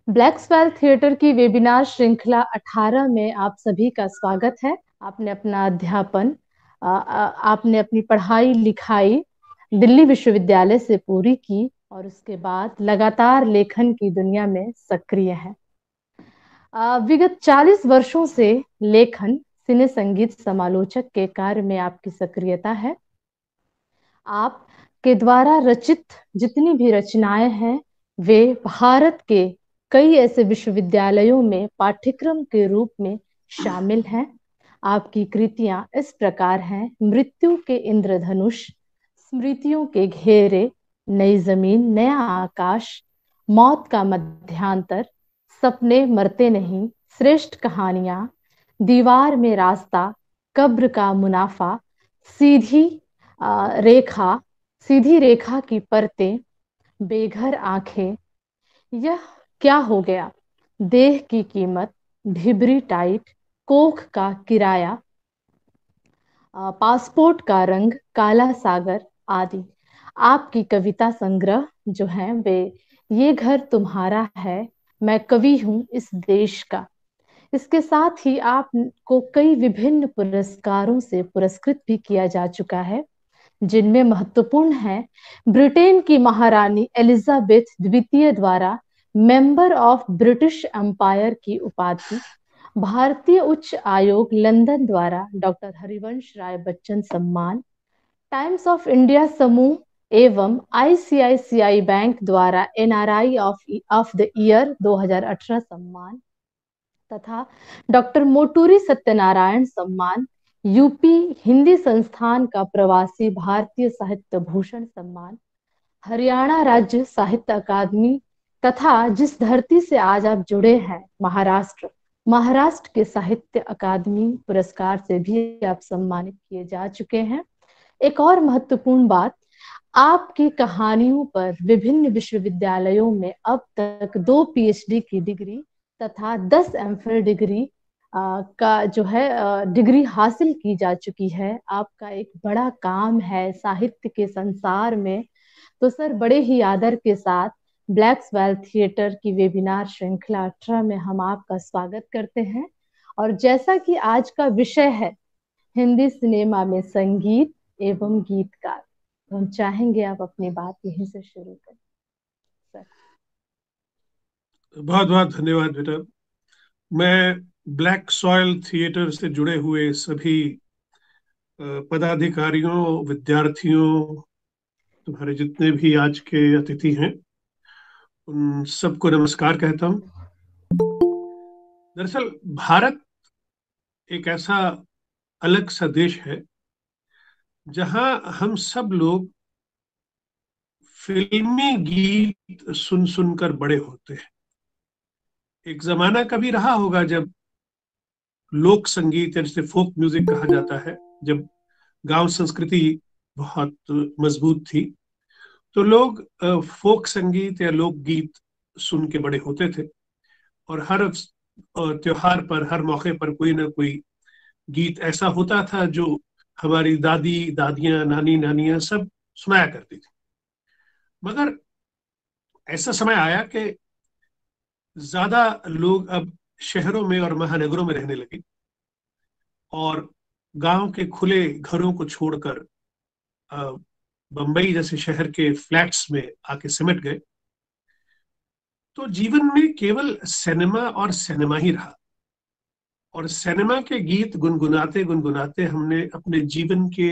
Black swell theatre की webinar श्रृंखला 18 में आप सभी का स्वागत है। आपने अपना अध्यापन आपने अपनी पढ़ाई लिखाई दिल्ली विश्वविद्यालय से पूरी की और उसके बाद लगातार लेखन की दुनिया में सक्रिय है। विगत 40 वर्षों से लेखन, सिने संगीत समालोचक के कार्य में आपकी सक्रियता है। आप के द्वारा रचित जितनी भी रचनाएं हैं वे भारत के कई ऐसे विश्वविद्यालयों में पाठ्यक्रम के रूप में शामिल हैं। आपकी कृतियां इस प्रकार हैं: मृत्यु के इंद्रधनुष, स्मृतियों के घेरे, नई जमीन नया आकाश, मौत का मध्यांतर, सपने मरते नहीं, श्रेष्ठ कहानियां, दीवार में रास्ता, कब्र का मुनाफा, सीधी रेखा, सीधी रेखा की परतें, बेघर आंखें, यह क्या हो गया, देह की कीमत, ढिबरी टाइट, कोख का किराया, पासपोर्ट का रंग, काला सागर आदि। आपकी कविता संग्रह जो है वे ये घर तुम्हारा है, मैं कवि हूँ इस देश का। इसके साथ ही आपको कई विभिन्न पुरस्कारों से पुरस्कृत भी किया जा चुका है, जिनमें महत्वपूर्ण है ब्रिटेन की महारानी एलिजाबेथ द्वितीय द्वारा मेंबर ऑफ ब्रिटिश एम्पायर की उपाधि, भारतीय उच्च आयोग लंदन द्वारा डॉक्टर हरिवंश राय बच्चन सम्मान, टाइम्स ऑफ इंडिया समूह एवं आईसीआईसीआई बैंक द्वारा एनआरआई ऑफ द ईयर 2018 सम्मान तथा डॉक्टर मोटूरी सत्यनारायण सम्मान, यूपी हिंदी संस्थान का प्रवासी भारतीय साहित्य भूषण सम्मान, हरियाणा राज्य साहित्य अकादमी तथा जिस धरती से आज आप जुड़े हैं महाराष्ट्र, महाराष्ट्र के साहित्य अकादमी पुरस्कार से भी आप सम्मानित किए जा चुके हैं। एक और महत्वपूर्ण बात, आपकी कहानियों पर विभिन्न विश्वविद्यालयों में अब तक 2 पीएचडी की डिग्री तथा 10 एमफिल डिग्री का जो है डिग्री हासिल की जा चुकी है। आपका एक बड़ा काम है साहित्य के संसार में। तो सर, बड़े ही आदर के साथ ब्लैक स्वेल थिएटर की वेबिनार श्रृंखला 18 में हम आपका स्वागत करते हैं। और जैसा कि आज का विषय है हिंदी सिनेमा में संगीत एवं गीतकार, तो हम चाहेंगे आप अपनी बात यहीं से शुरू करें सर। बहुत बहुत धन्यवाद बेटा। मैं ब्लैक सॉयल थिएटर से जुड़े हुए सभी पदाधिकारियों, विद्यार्थियों, तुम्हारे जितने भी आज के अतिथि हैं, उन सबको नमस्कार कहता हूँ। दरअसल भारत एक ऐसा अलग सा देश है जहाँ हम सब लोग फिल्मी गीत सुन सुनकर बड़े होते हैं। एक जमाना कभी रहा होगा जब लोक संगीत या जिसे फोक म्यूजिक कहा जाता है, जब गांव संस्कृति बहुत मजबूत थी, तो लोग फोक संगीत या लोकगीत सुन के बड़े होते थे। और हर त्योहार पर, हर मौके पर कोई ना कोई गीत ऐसा होता था जो हमारी दादी दादियां, नानी नानियां सब सुनाया करती थी। मगर ऐसा समय आया कि ज्यादा लोग अब शहरों में और महानगरों में रहने लगे और गांव के खुले घरों को छोड़कर बंबई जैसे शहर के फ्लैट्स में आके सिमट गए। तो जीवन में केवल सिनेमा और सिनेमा ही रहा, और सिनेमा के गीत गुनगुनाते गुनगुनाते हमने अपने जीवन के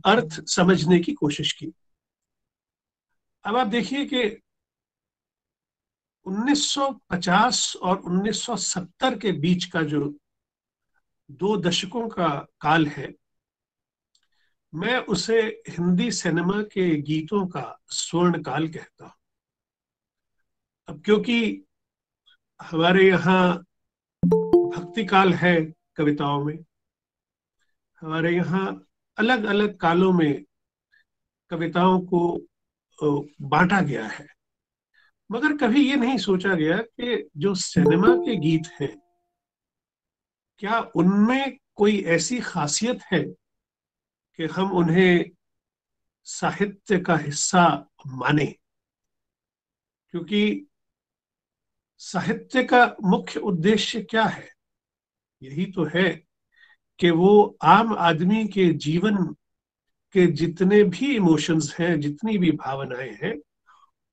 अर्थ समझने की कोशिश की। अब आप देखिए कि 1950 और 1970 के बीच का जो 2 दशकों का काल है, मैं उसे हिंदी सिनेमा के गीतों का स्वर्ण काल कहता हूं। अब क्योंकि हमारे यहाँ भक्ति काल है, कविताओं में हमारे यहाँ अलग अलग कालों में कविताओं को बांटा गया है, मगर कभी ये नहीं सोचा गया कि जो सिनेमा के गीत हैं, क्या उनमें कोई ऐसी खासियत है कि हम उन्हें साहित्य का हिस्सा माने। क्योंकि साहित्य का मुख्य उद्देश्य क्या है? यही तो है कि वो आम आदमी के जीवन के जितने भी इमोशंस हैं, जितनी भी भावनाएं हैं,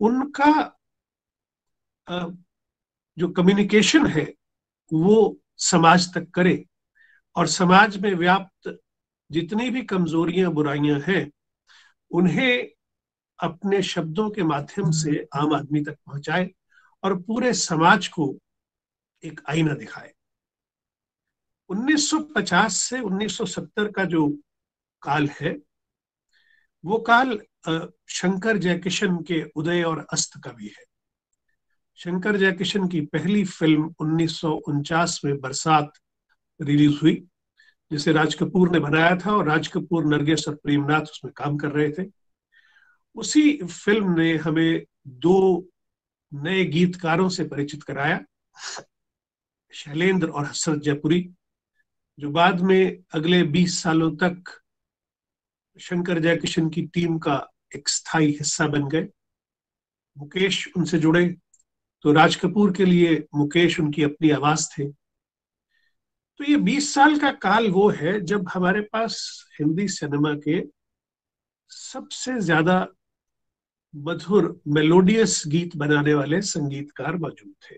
उनका जो कम्युनिकेशन है वो समाज तक करे, और समाज में व्याप्त जितनी भी कमजोरियां बुराइयां हैं उन्हें अपने शब्दों के माध्यम से आम आदमी तक पहुंचाए और पूरे समाज को एक आईना दिखाए। 1950 से 1970 का जो काल है वो काल शंकर जयकिशन के उदय और अस्त का भी है। शंकर जयकिशन की पहली फिल्म 1949 में बरसात रिलीज हुई, जिसे राज कपूर ने बनाया था, और राज कपूर, नरगिस और प्रेमनाथ उसमें काम कर रहे थे। उसी फिल्म ने हमें दो नए गीतकारों से परिचित कराया, शैलेंद्र और हसरत जयपुरी, जो बाद में अगले 20 सालों तक शंकर जयकिशन की टीम का एक स्थायी हिस्सा बन गए। मुकेश उनसे जुड़े, तो राज कपूर के लिए मुकेश उनकी अपनी आवाज थे। तो ये 20 साल का काल वो है जब हमारे पास हिंदी सिनेमा के सबसे ज्यादा मधुर मेलोडियस गीत बनाने वाले संगीतकार मौजूद थे,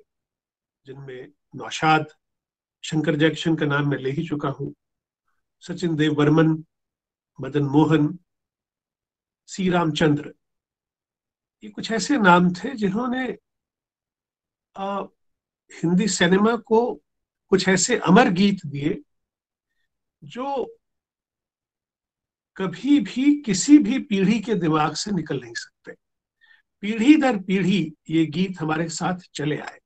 जिनमें नौशाद, शंकर जयकिशन का नाम मैं ले ही चुका हूं, सचिन देव बर्मन, मदन मोहन, सी रामचंद्र, ये कुछ ऐसे नाम थे जिन्होंने हिंदी सिनेमा को कुछ ऐसे अमर गीत दिए जो कभी भी किसी भी पीढ़ी के दिमाग से निकल नहीं सकते। पीढ़ी दर पीढ़ी ये गीत हमारे साथ चले आए,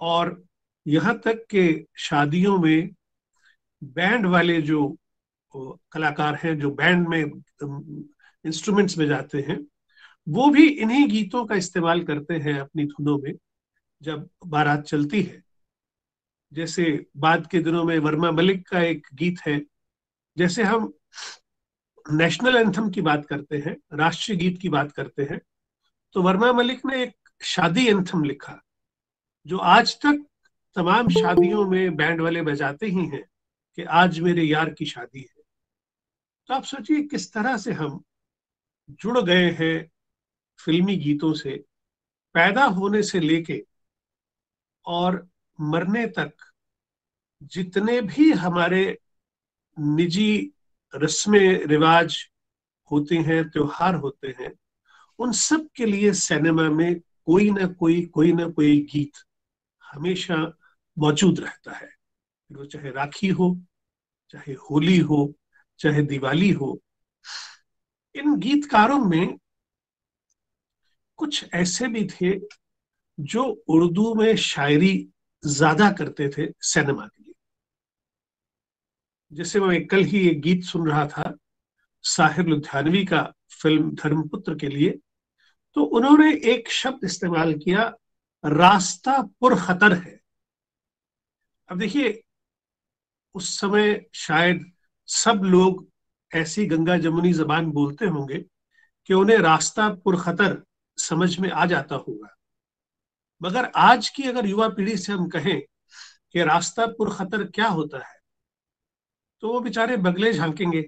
और यहाँ तक के शादियों में बैंड वाले जो कलाकार हैं, जो बैंड में इंस्ट्रूमेंट्स बजाते हैं, वो भी इन्हीं गीतों का इस्तेमाल करते हैं अपनी धुनों में जब बारात चलती है। जैसे बाद के दिनों में वर्मा मलिक का एक गीत है, जैसे हम नेशनल एंथम की बात करते हैं, राष्ट्रीय गीत की बात करते हैं, तो वर्मा मलिक ने एक शादी एंथम लिखा जो आज तक तमाम शादियों में बैंड वाले बजाते ही हैं, कि आज मेरे यार की शादी है। तो आप सोचिए किस तरह से हम जुड़ गए हैं फिल्मी गीतों से, पैदा होने से लेके और मरने तक जितने भी हमारे निजी रस्में रिवाज होते हैं, त्योहार होते हैं, उन सब के लिए सिनेमा में कोई ना कोई गीत हमेशा मौजूद रहता है। फिर वो चाहे राखी हो, चाहे होली हो, चाहे दिवाली हो। इन गीतकारों में कुछ ऐसे भी थे जो उर्दू में शायरी ज्यादा करते थे सिनेमा के लिए। जैसे मैं कल ही एक गीत सुन रहा था साहिर लुधियानवी का, फिल्म धर्मपुत्र के लिए, तो उन्होंने एक शब्द इस्तेमाल किया, रास्ता पुरखतर है। अब देखिए, उस समय शायद सब लोग ऐसी गंगा जमुनी जबान बोलते होंगे कि उन्हें रास्ता पुरखतर समझ में आ जाता होगा, मगर आज की अगर युवा पीढ़ी से हम कहें कि रास्ता पुरखतर क्या होता है, तो वो बेचारे बगले झांकेंगे।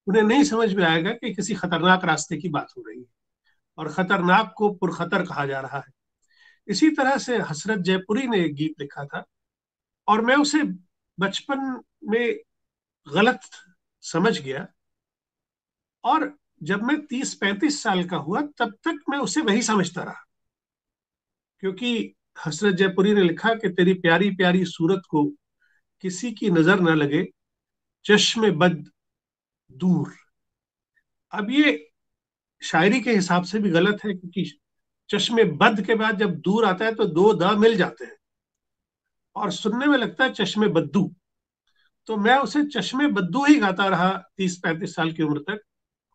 उन्हें नहीं समझ में आएगा कि किसी खतरनाक रास्ते की बात हो रही है, और खतरनाक को पुरखतर कहा जा रहा है। इसी तरह से हसरत जयपुरी ने एक गीत लिखा था, और मैं उसे बचपन में गलत समझ गया, और जब मैं 30-35 साल का हुआ तब तक मैं उसे वही समझता रहा। क्योंकि हसरत जयपुरी ने लिखा कि तेरी प्यारी प्यारी सूरत को किसी की नजर न लगे, चश्मे बद दूर। अब ये शायरी के हिसाब से भी गलत है, क्योंकि चश्मे बद के बाद जब दूर आता है तो दो द मिल जाते हैं, और सुनने में लगता है चश्मे बद्दू। तो मैं उसे चश्मे बद्दू ही गाता रहा 30-35 साल की उम्र तक,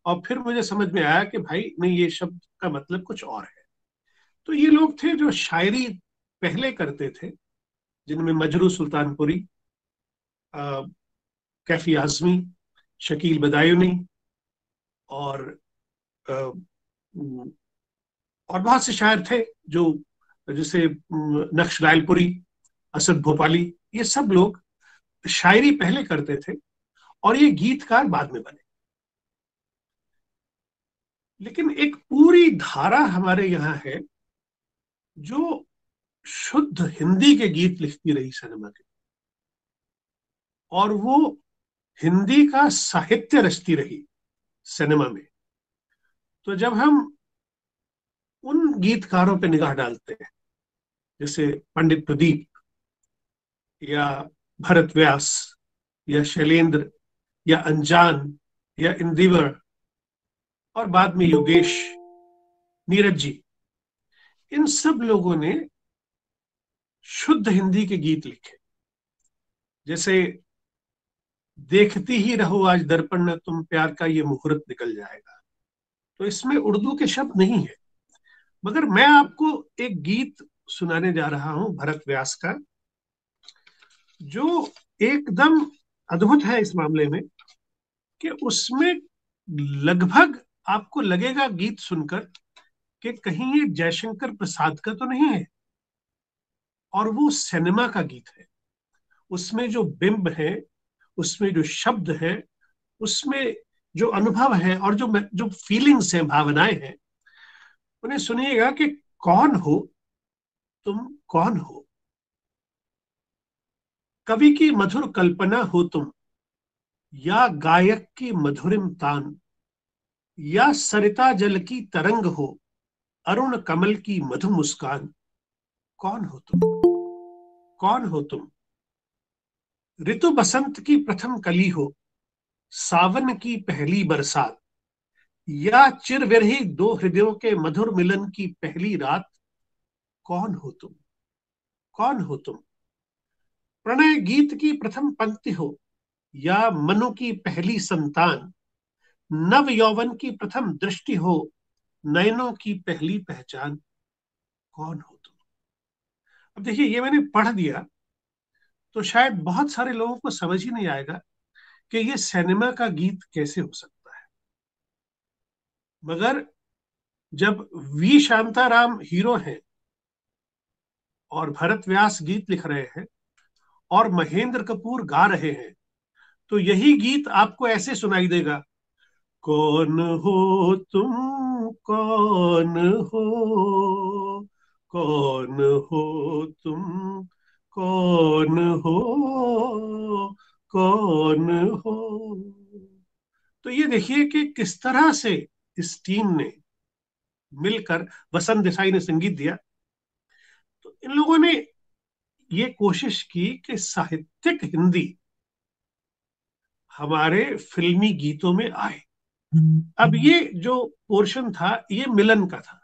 और फिर मुझे समझ में आया कि भाई नहीं, ये शब्द का मतलब कुछ और है। तो ये लोग थे जो शायरी पहले करते थे, जिनमें मजरू सुल्तानपुरी, कैफी आजमी, शकील बदायूनी, और और बहुत से शायर थे जो जैसे नक्श रायलपुरी, असद भोपाली, ये सब लोग शायरी पहले करते थे और ये गीतकार बाद में बने। लेकिन एक पूरी धारा हमारे यहाँ है जो शुद्ध हिंदी के गीत लिखती रही सिनेमा के, और वो हिंदी का साहित्य रचती रही सिनेमा में। तो जब हम उन गीतकारों पे निगाह डालते हैं, जैसे पंडित प्रदीप या भरत व्यास या शैलेंद्र या अनजान या इंदिवर और बाद में योगेश, नीरज जी, इन सब लोगों ने शुद्ध हिंदी के गीत लिखे। जैसे देखती ही रहो आज दर्पण में तुम, प्यार का ये मुहूर्त निकल जाएगा, तो इसमें उर्दू के शब्द नहीं है, मगर मैं आपको एक गीत सुनाने जा रहा हूं भरत व्यास का, जो एकदम अद्भुत है इस मामले में कि उसमें लगभग आपको लगेगा गीत सुनकर कि कहीं ये जयशंकर प्रसाद का तो नहीं है, और वो सिनेमा का गीत है। उसमें जो बिंब है, उसमें जो शब्द है, उसमें जो अनुभव है और जो फीलिंग्स हैं, भावनाएं हैं, उन्हें सुनिएगा कि कौन हो तुम, कौन हो। कवि की मधुर कल्पना हो तुम, या गायक की मधुरिम तान, या सरिता जल की तरंग हो, अरुण कमल की मधु मुस्कान। कौन हो तुम, कौन हो तुम। ऋतु बसंत की प्रथम कली हो, सावन की पहली बरसात, या चिरविरही दो हृदयों के मधुर मिलन की पहली रात। कौन हो तुम, कौन हो तुम। प्रणय गीत की प्रथम पंक्ति हो, या मनु की पहली संतान, नव यौवन की प्रथम दृष्टि हो, नयनों की पहली पहचान। कौन हो तुम। अब देखिए, ये मैंने पढ़ दिया तो शायद बहुत सारे लोगों को समझ ही नहीं आएगा कि ये सिनेमा का गीत कैसे हो सकता है। मगर जब वी शांताराम हीरो हैं और भरत व्यास गीत लिख रहे हैं और महेंद्र कपूर गा रहे हैं, तो यही गीत आपको ऐसे सुनाई देगा। कौन हो तुम, कौन हो, कौन हो तुम, कौन हो, कौन हो। तो ये देखिए कि किस तरह से इस टीम ने मिलकर, वसंत देसाई ने संगीत दिया, तो इन लोगों ने ये कोशिश की कि साहित्यिक हिंदी हमारे फिल्मी गीतों में आए। अब ये जो पोर्शन था ये मिलन का था।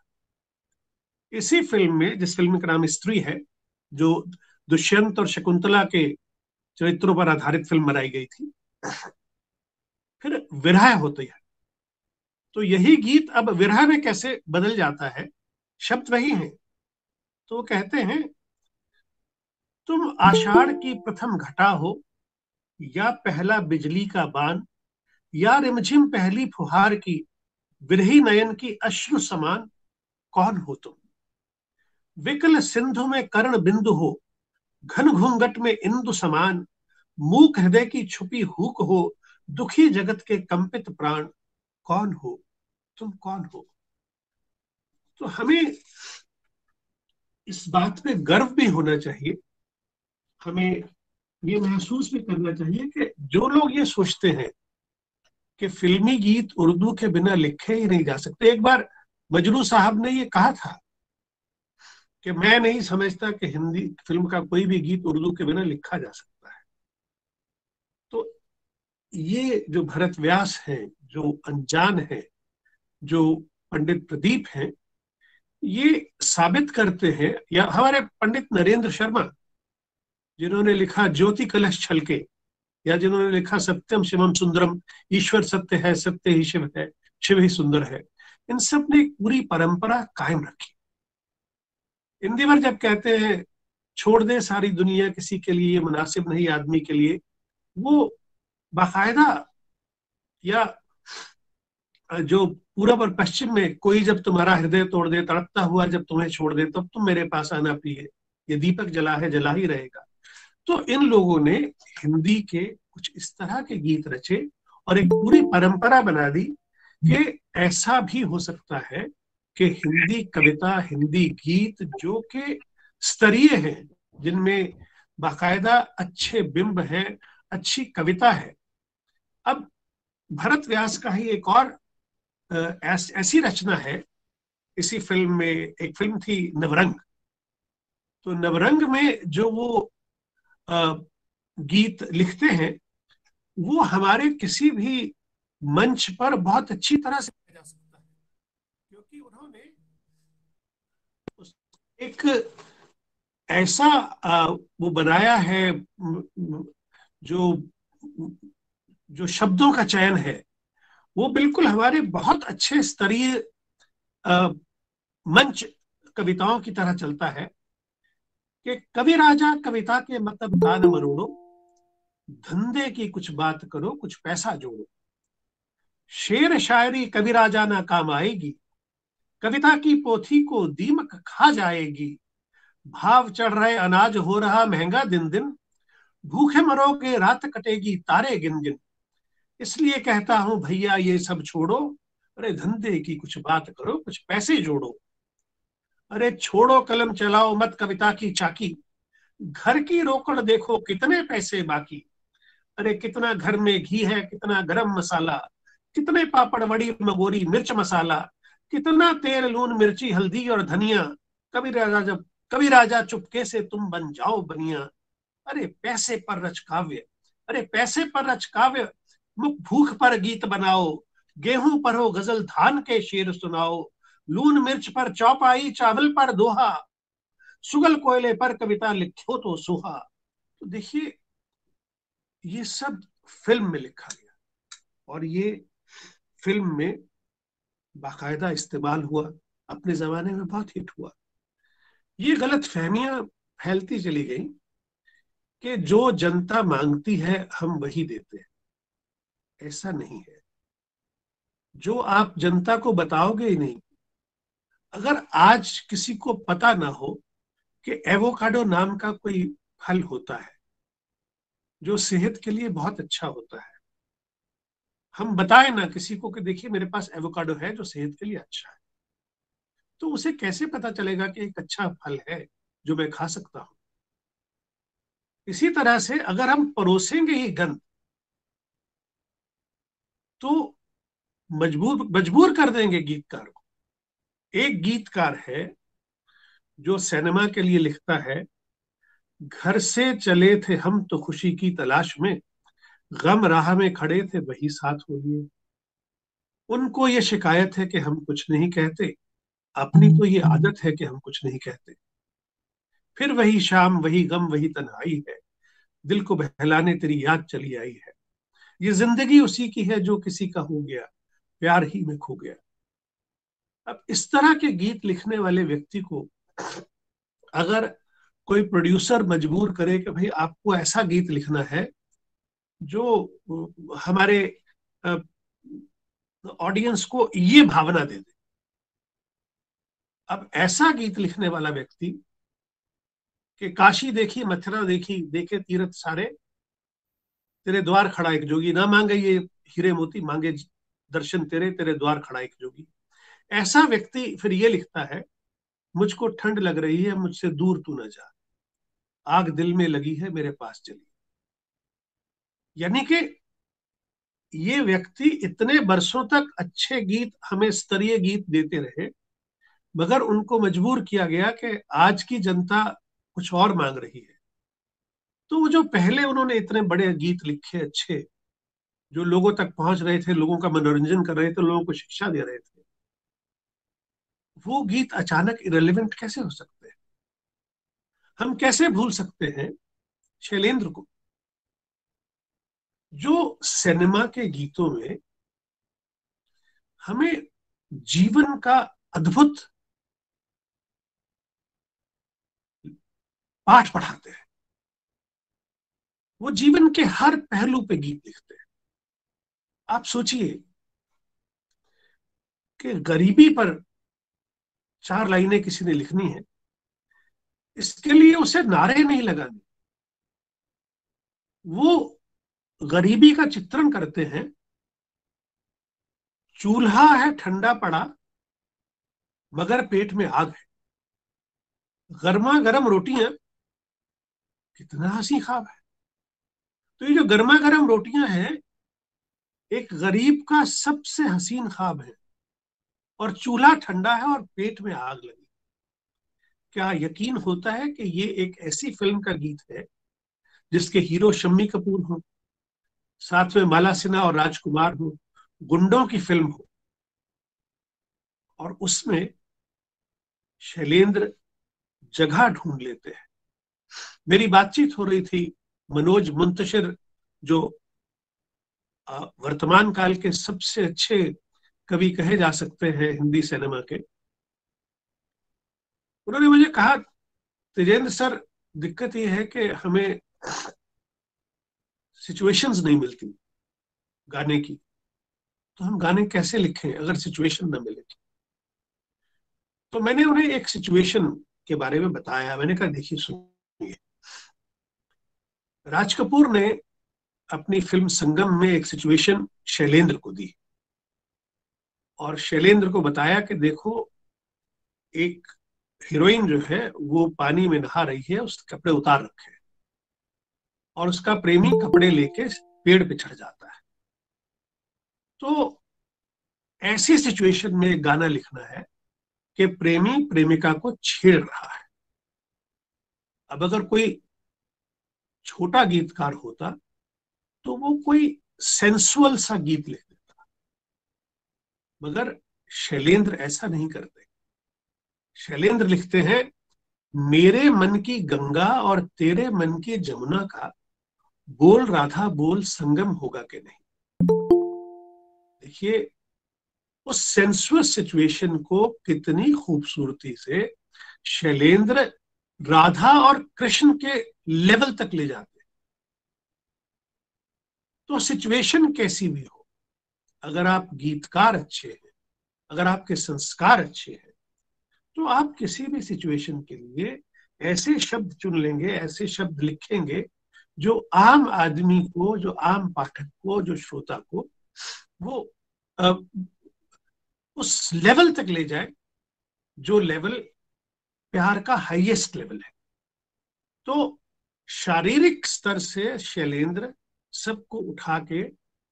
इसी फिल्म में, जिस फिल्म का नाम स्त्री है, जो दुष्यंत और शकुंतला के चरित्रों पर आधारित फिल्म बनाई गई थी, फिर विरह होती है। तो यही गीत अब विरह में कैसे बदल जाता है, शब्द वही हैं। तो वो कहते हैं, तुम आषाढ़ की प्रथम घटा हो, या पहला बिजली का बान, या रिमझिम पहली फुहार की, विरही नयन की अश्रु समान। कौन हो तुम। विकल सिंधु में कर्ण बिंदु हो, घन घूंघट में इंदु समान, मूक हृदय की छुपी हुक हो, दुखी जगत के कंपित प्राण। कौन हो तुम, कौन हो। तो हमें इस बात पे गर्व भी होना चाहिए, हमें ये महसूस भी करना चाहिए कि जो लोग ये सोचते हैं कि फिल्मी गीत उर्दू के बिना लिखे ही नहीं जा सकते। एक बार मजनू साहब ने ये कहा था कि मैं नहीं समझता कि हिंदी फिल्म का कोई भी गीत उर्दू के बिना लिखा जा सकता है। तो ये जो भरत व्यास हैं, जो अनजान है, जो पंडित प्रदीप हैं, ये साबित करते हैं, या हमारे पंडित नरेंद्र शर्मा जिन्होंने लिखा ज्योति कलश छलके, या जिन्होंने लिखा सत्यम शिवम सुंदरम, ईश्वर सत्य है, सत्य ही शिव है, शिव ही सुंदर है, इन सब ने एक पूरी परंपरा कायम रखी। इंदिवर जब कहते हैं छोड़ दे सारी दुनिया किसी के लिए मुनासिब नहीं आदमी के लिए, वो बाकायदा, या जो पूरब और पश्चिम में कोई जब तुम्हारा हृदय तोड़ दे, तड़पता हुआ जब तुम्हें छोड़ दे, तब तुम मेरे पास आना प्रिय, ये दीपक जला है जला ही रहेगा। तो इन लोगों ने हिंदी के कुछ इस तरह के गीत रचे और एक पूरी परंपरा बना दी कि ऐसा भी हो सकता है कि हिंदी कविता, हिंदी गीत जो कि स्तरीय हैं, जिनमें बाकायदा अच्छे बिंब हैं, अच्छी कविता है। अब भरत व्यास का ही एक और ऐसी रचना है इसी फिल्म में, एक फिल्म थी नवरंग। तो नवरंग में जो वो गीत लिखते हैं, वो हमारे किसी भी मंच पर बहुत अच्छी तरह से जा सकता है, क्योंकि उन्होंने एक ऐसा वो बनाया है, जो जो शब्दों का चयन है वो बिल्कुल हमारे बहुत अच्छे स्तरीय मंच कविताओं की तरह चलता है कि कवि राजा कविता के मतलब दान मरोड़ो, धंधे की कुछ बात करो, कुछ पैसा जोड़ो। शेर शायरी कवि राजा ना काम आएगी, कविता की पोथी को दीमक खा जाएगी। भाव चढ़ रहे अनाज हो रहा महंगा दिन दिन, भूखे मरोगे रात कटेगी तारे गिन गिन। इसलिए कहता हूं भैया ये सब छोड़ो, अरे धंधे की कुछ बात करो, कुछ पैसे जोड़ो। अरे छोड़ो कलम चलाओ मत कविता की चाकी, घर की रोकड़ देखो कितने पैसे बाकी। अरे कितना घर में घी है, कितना गरम मसाला, कितने पापड़ वड़ी मगोरी मिर्च मसाला, कितना तेल लून मिर्ची हल्दी और धनिया। कभी राजा चुपके से तुम बन जाओ बनिया। अरे पैसे पर रच काव्य, अरे पैसे पर रच काव्य, मुख भूख पर गीत बनाओ। गेहूं पर हो गजल धान के शेर सुनाओ। लून मिर्च पर चौपाई चावल पर दोहा, सुगल कोयले पर कविता लिखो तो सुहा। तो देखिए ये सब फिल्म में लिखा गया और ये फिल्म में बाकायदा इस्तेमाल हुआ, अपने जमाने में बहुत हिट हुआ। ये गलत फहमियां फैलती चली गई कि जो जनता मांगती है हम वही देते हैं। ऐसा नहीं है। जो आप जनता को बताओगे ही नहीं, अगर आज किसी को पता ना हो कि एवोकाडो नाम का कोई फल होता है जो सेहत के लिए बहुत अच्छा होता है, हम बताएं ना किसी को कि देखिए मेरे पास एवोकाडो है जो सेहत के लिए अच्छा है, तो उसे कैसे पता चलेगा कि एक अच्छा फल है जो मैं खा सकता हूं। इसी तरह से अगर हम परोसेंगे ही गंद, तो मजबूर मजबूर कर देंगे गीतकार को। एक गीतकार है जो सिनेमा के लिए लिखता है, घर से चले थे हम तो खुशी की तलाश में, गम राह में खड़े थे वही साथ हो लिए। उनको ये शिकायत है कि हम कुछ नहीं कहते, अपनी तो ये आदत है कि हम कुछ नहीं कहते। फिर वही शाम वही गम वही तन्हाई है, दिल को बहलाने तेरी याद चली आई है। ये जिंदगी उसी की है जो किसी का हो गया, प्यार ही में खो गया। अब इस तरह के गीत लिखने वाले व्यक्ति को अगर कोई प्रोड्यूसर मजबूर करे कि भाई आपको ऐसा गीत लिखना है जो हमारे ऑडियंस को ये भावना दे दे, अब ऐसा गीत लिखने वाला व्यक्ति कि काशी देखी मथुरा देखी देखे तीरथ सारे, तेरे द्वार खड़ा एक जोगी, ना मांगे ये हीरे मोती मांगे दर्शन तेरे, तेरे द्वार खड़ा एक जोगी। ऐसा व्यक्ति फिर ये लिखता है, मुझको ठंड लग रही है मुझसे दूर तू न जा, आग दिल में लगी है मेरे पास चली। यानी कि ये व्यक्ति इतने वर्षों तक अच्छे गीत, हमें स्तरीय गीत देते रहे, मगर उनको मजबूर किया गया कि आज की जनता कुछ और मांग रही है। तो वो जो पहले उन्होंने इतने बड़े गीत लिखे अच्छे, जो लोगों तक पहुंच रहे थे, लोगों का मनोरंजन कर रहे थे, लोगों को शिक्षा दे रहे थे, वो गीत अचानक इरेलीवेंट कैसे हो सकते हैं? हम कैसे भूल सकते हैं शैलेंद्र को, जो सिनेमा के गीतों में हमें जीवन का अद्भुत पाठ पढ़ाते हैं। वो जीवन के हर पहलू पे गीत लिखते हैं। आप सोचिए कि गरीबी पर 4 लाइनें किसी ने लिखनी है, इसके लिए उसे नारे नहीं लगाने, वो गरीबी का चित्रण करते हैं। चूल्हा है ठंडा पड़ा मगर पेट में आग है, गर्मा गर्म रोटियां, कितना हंसी ख्वाब है। तो ये जो गर्मा गर्म रोटियां हैं, एक गरीब का सबसे हसीन ख्वाब है, और चूल्हा ठंडा है और पेट में आग लगी। क्या यकीन होता है कि ये एक ऐसी फिल्म का गीत है जिसके हीरो शम्मी कपूर हो, साथ में माला सिन्हा और राजकुमार हो, गुंडों की फिल्म हो, और उसमें शैलेंद्र जगह ढूंढ लेते हैं। मेरी बातचीत हो रही थी मनोज मुंतशिर, जो वर्तमान काल के सबसे अच्छे कवि कहे जा सकते हैं हिंदी सिनेमा के। उन्होंने मुझे कहा, तेजेंद्र सर, दिक्कत ये है कि हमें सिचुएशंस नहीं मिलती गाने की, तो हम गाने कैसे लिखें अगर सिचुएशन ना मिले। तो मैंने उन्हें एक सिचुएशन के बारे में बताया। मैंने कहा, देखिए सुनिए, राज कपूर ने अपनी फिल्म संगम में एक सिचुएशन शैलेंद्र को दी, और शैलेंद्र को बताया कि देखो, एक हीरोइन जो है वो पानी में नहा रही है, उसके कपड़े उतार रखे हैं, और उसका प्रेमी कपड़े लेके पेड़ पे चढ़ जाता है। तो ऐसी सिचुएशन में एक गाना लिखना है कि प्रेमी प्रेमिका को छेड़ रहा है। अब अगर कोई छोटा गीतकार होता तो वो कोई सेंसुअल सा गीत लिख देता, मगर शैलेंद्र ऐसा नहीं करते। शैलेंद्र लिखते हैं, मेरे मन की गंगा और तेरे मन की जमुना का, बोल राधा बोल संगम होगा कि नहीं। देखिए, उस सेंसुअस सिचुएशन को कितनी खूबसूरती से शैलेंद्र राधा और कृष्ण के लेवल तक ले जाते हैं। तो सिचुएशन कैसी भी हो, अगर आप गीतकार अच्छे हैं, अगर आपके संस्कार अच्छे हैं, तो आप किसी भी सिचुएशन के लिए ऐसे शब्द चुन लेंगे, ऐसे शब्द लिखेंगे जो आम आदमी को, जो आम पाठक को, जो श्रोता को वो आ, उस लेवल तक ले जाए जो लेवल प्यार का हाईएस्ट लेवल है। तो शारीरिक स्तर से शैलेंद्र सबको उठा के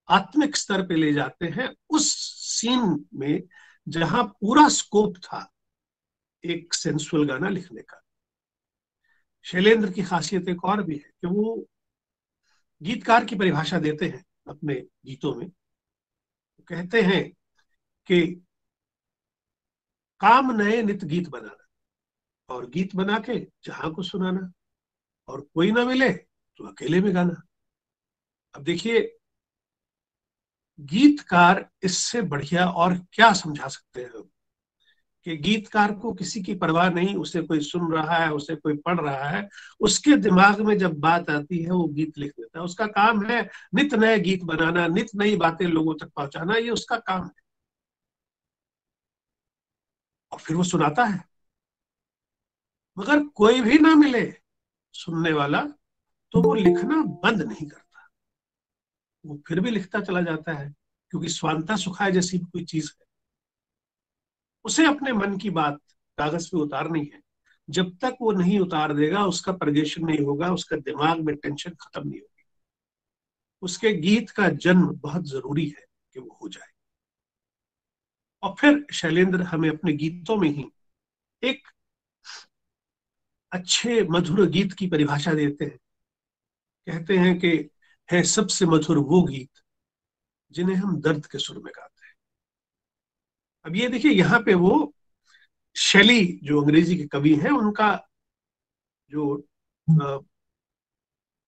आत्मिक स्तर पे ले जाते हैं, उस सीन में जहां पूरा स्कोप था एक सेंसुअल गाना लिखने का। शैलेंद्र की खासियत एक और भी है कि वो गीतकार की परिभाषा देते हैं अपने गीतों में। कहते हैं कि काम नए नित गीत बनाना, और गीत बना के जहां को सुनाना, और कोई ना मिले तो अकेले में गाना। अब देखिए, गीतकार इससे बढ़िया और क्या समझा सकते हैं हम, कि गीतकार को किसी की परवाह नहीं, उसे कोई सुन रहा है, उसे कोई पढ़ रहा है, उसके दिमाग में जब बात आती है वो गीत लिख देता है। उसका काम है नित नए गीत बनाना, नित नई बातें लोगों तक पहुंचाना, ये उसका काम है, और फिर वो सुनाता है। मगर कोई भी ना मिले सुनने वाला तो वो लिखना बंद नहीं करता, वो फिर भी लिखता चला जाता है, क्योंकि स्वांता सुखाय जैसी कोई चीज है। उसे अपने मन की बात कागज पे उतारनी है। जब तक वो नहीं उतार देगा, उसका प्रजेशन नहीं होगा, उसका दिमाग में टेंशन खत्म नहीं होगी। उसके गीत का जन्म बहुत जरूरी है कि वो हो जाए। और फिर शैलेंद्र हमें अपने गीतों में ही एक अच्छे मधुर गीत की परिभाषा देते हैं। कहते हैं कि है सबसे मधुर वो गीत जिन्हें हम दर्द के सुर में गाते हैं। अब ये देखिए, यहाँ पे वो शैली, जो अंग्रेजी के कवि हैं, उनका जो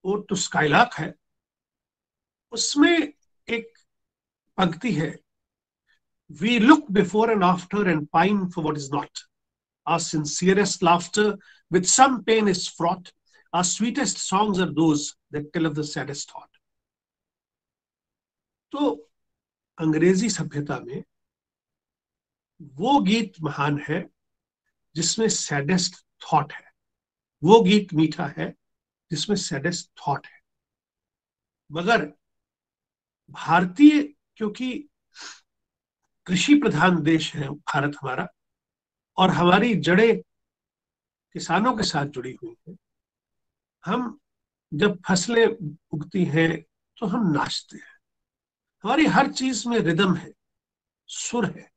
वो तो स्काइलार्क है, उसमें एक पंक्ति है, we look before and after and pine for what is not, our sincerest laughter with some pain is fraught, our sweetest songs are those that tell of the saddest thought। तो अंग्रेजी सभ्यता में वो गीत महान है जिसमें सैडेस्ट थॉट है, वो गीत मीठा है जिसमें सैडेस्ट थॉट है। मगर भारतीय, क्योंकि कृषि प्रधान देश है भारत हमारा, और हमारी जड़ें किसानों के साथ जुड़ी हुई हैं, हम जब फसलें उगती हैं तो हम नाचते हैं। हमारी हर चीज में रिदम है, सुर है।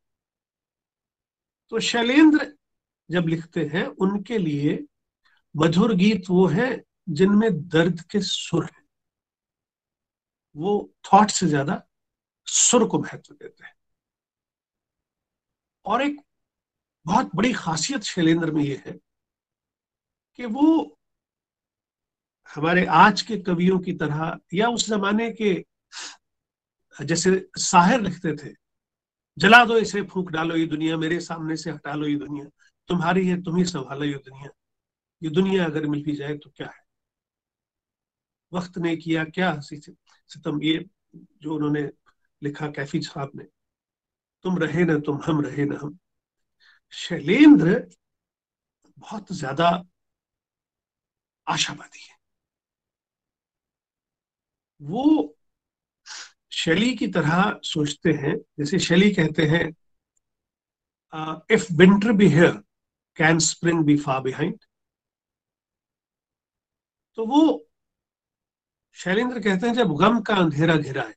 तो शैलेंद्र जब लिखते हैं, उनके लिए मधुर गीत वो है जिनमें दर्द के सुर है। वो थॉट से ज्यादा सुर को महत्व देते हैं। और एक बहुत बड़ी खासियत शैलेंद्र में ये है कि वो हमारे आज के कवियों की तरह, या उस जमाने के जैसे शायर लिखते थे, जला दो इसे, फूंक डालो ये दुनिया, मेरे सामने से हटा लो ये दुनिया, तुम्हारी है तुम ही संभालो ये दुनिया, ये दुनिया अगर मिल भी जाए तो क्या है, वक्त ने किया क्या हंसी सितम, ये जो उन्होंने लिखा कैफी साहब ने, तुम रहे न तुम, हम रहे न हम। शैलेंद्र बहुत ज्यादा आशावादी है। वो शैली की तरह सोचते हैं, जैसे शैली कहते हैं, if winter be here can spring be far behind. तो वो शैलेंद्र कहते हैं, जब गम का अंधेरा घिरा है,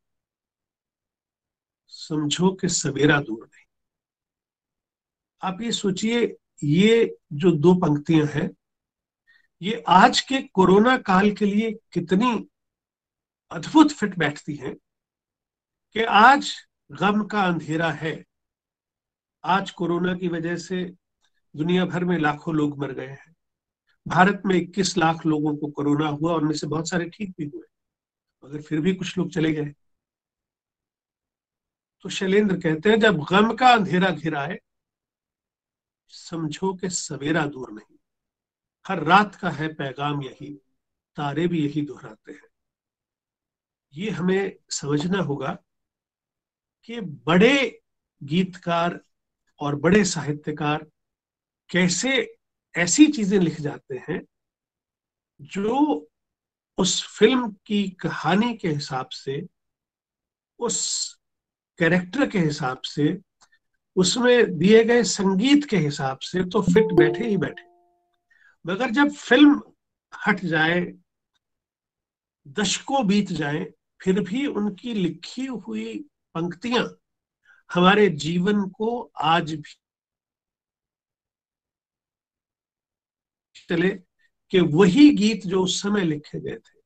समझो कि सवेरा दूर नहीं। आप ये सोचिए, ये जो दो पंक्तियां हैं, ये आज के कोरोना काल के लिए कितनी अद्भुत फिट बैठती हैं कि आज गम का अंधेरा है। आज कोरोना की वजह से दुनिया भर में लाखों लोग मर गए हैं। भारत में 21 लाख लोगों को कोरोना हुआ और उनमें से बहुत सारे ठीक भी हुए, मगर फिर भी कुछ लोग चले गए। तो शैलेंद्र कहते हैं, जब गम का अंधेरा घिरा है, समझो कि सवेरा दूर नहीं। हर रात का है पैगाम यही, तारे भी यही दोहराते हैं। ये हमें समझना होगा कि बड़े गीतकार और बड़े साहित्यकार कैसे ऐसी चीजें लिख जाते हैं जो उस फिल्म की कहानी के हिसाब से, उस कैरेक्टर के हिसाब से, उसमें दिए गए संगीत के हिसाब से तो फिट बैठे ही बैठे। मगर जब फिल्म हट जाए, दशकों बीत जाए, फिर भी उनकी लिखी हुई पंक्तियां हमारे जीवन को आज भी चले, कि वही गीत जो उस समय लिखे गए थे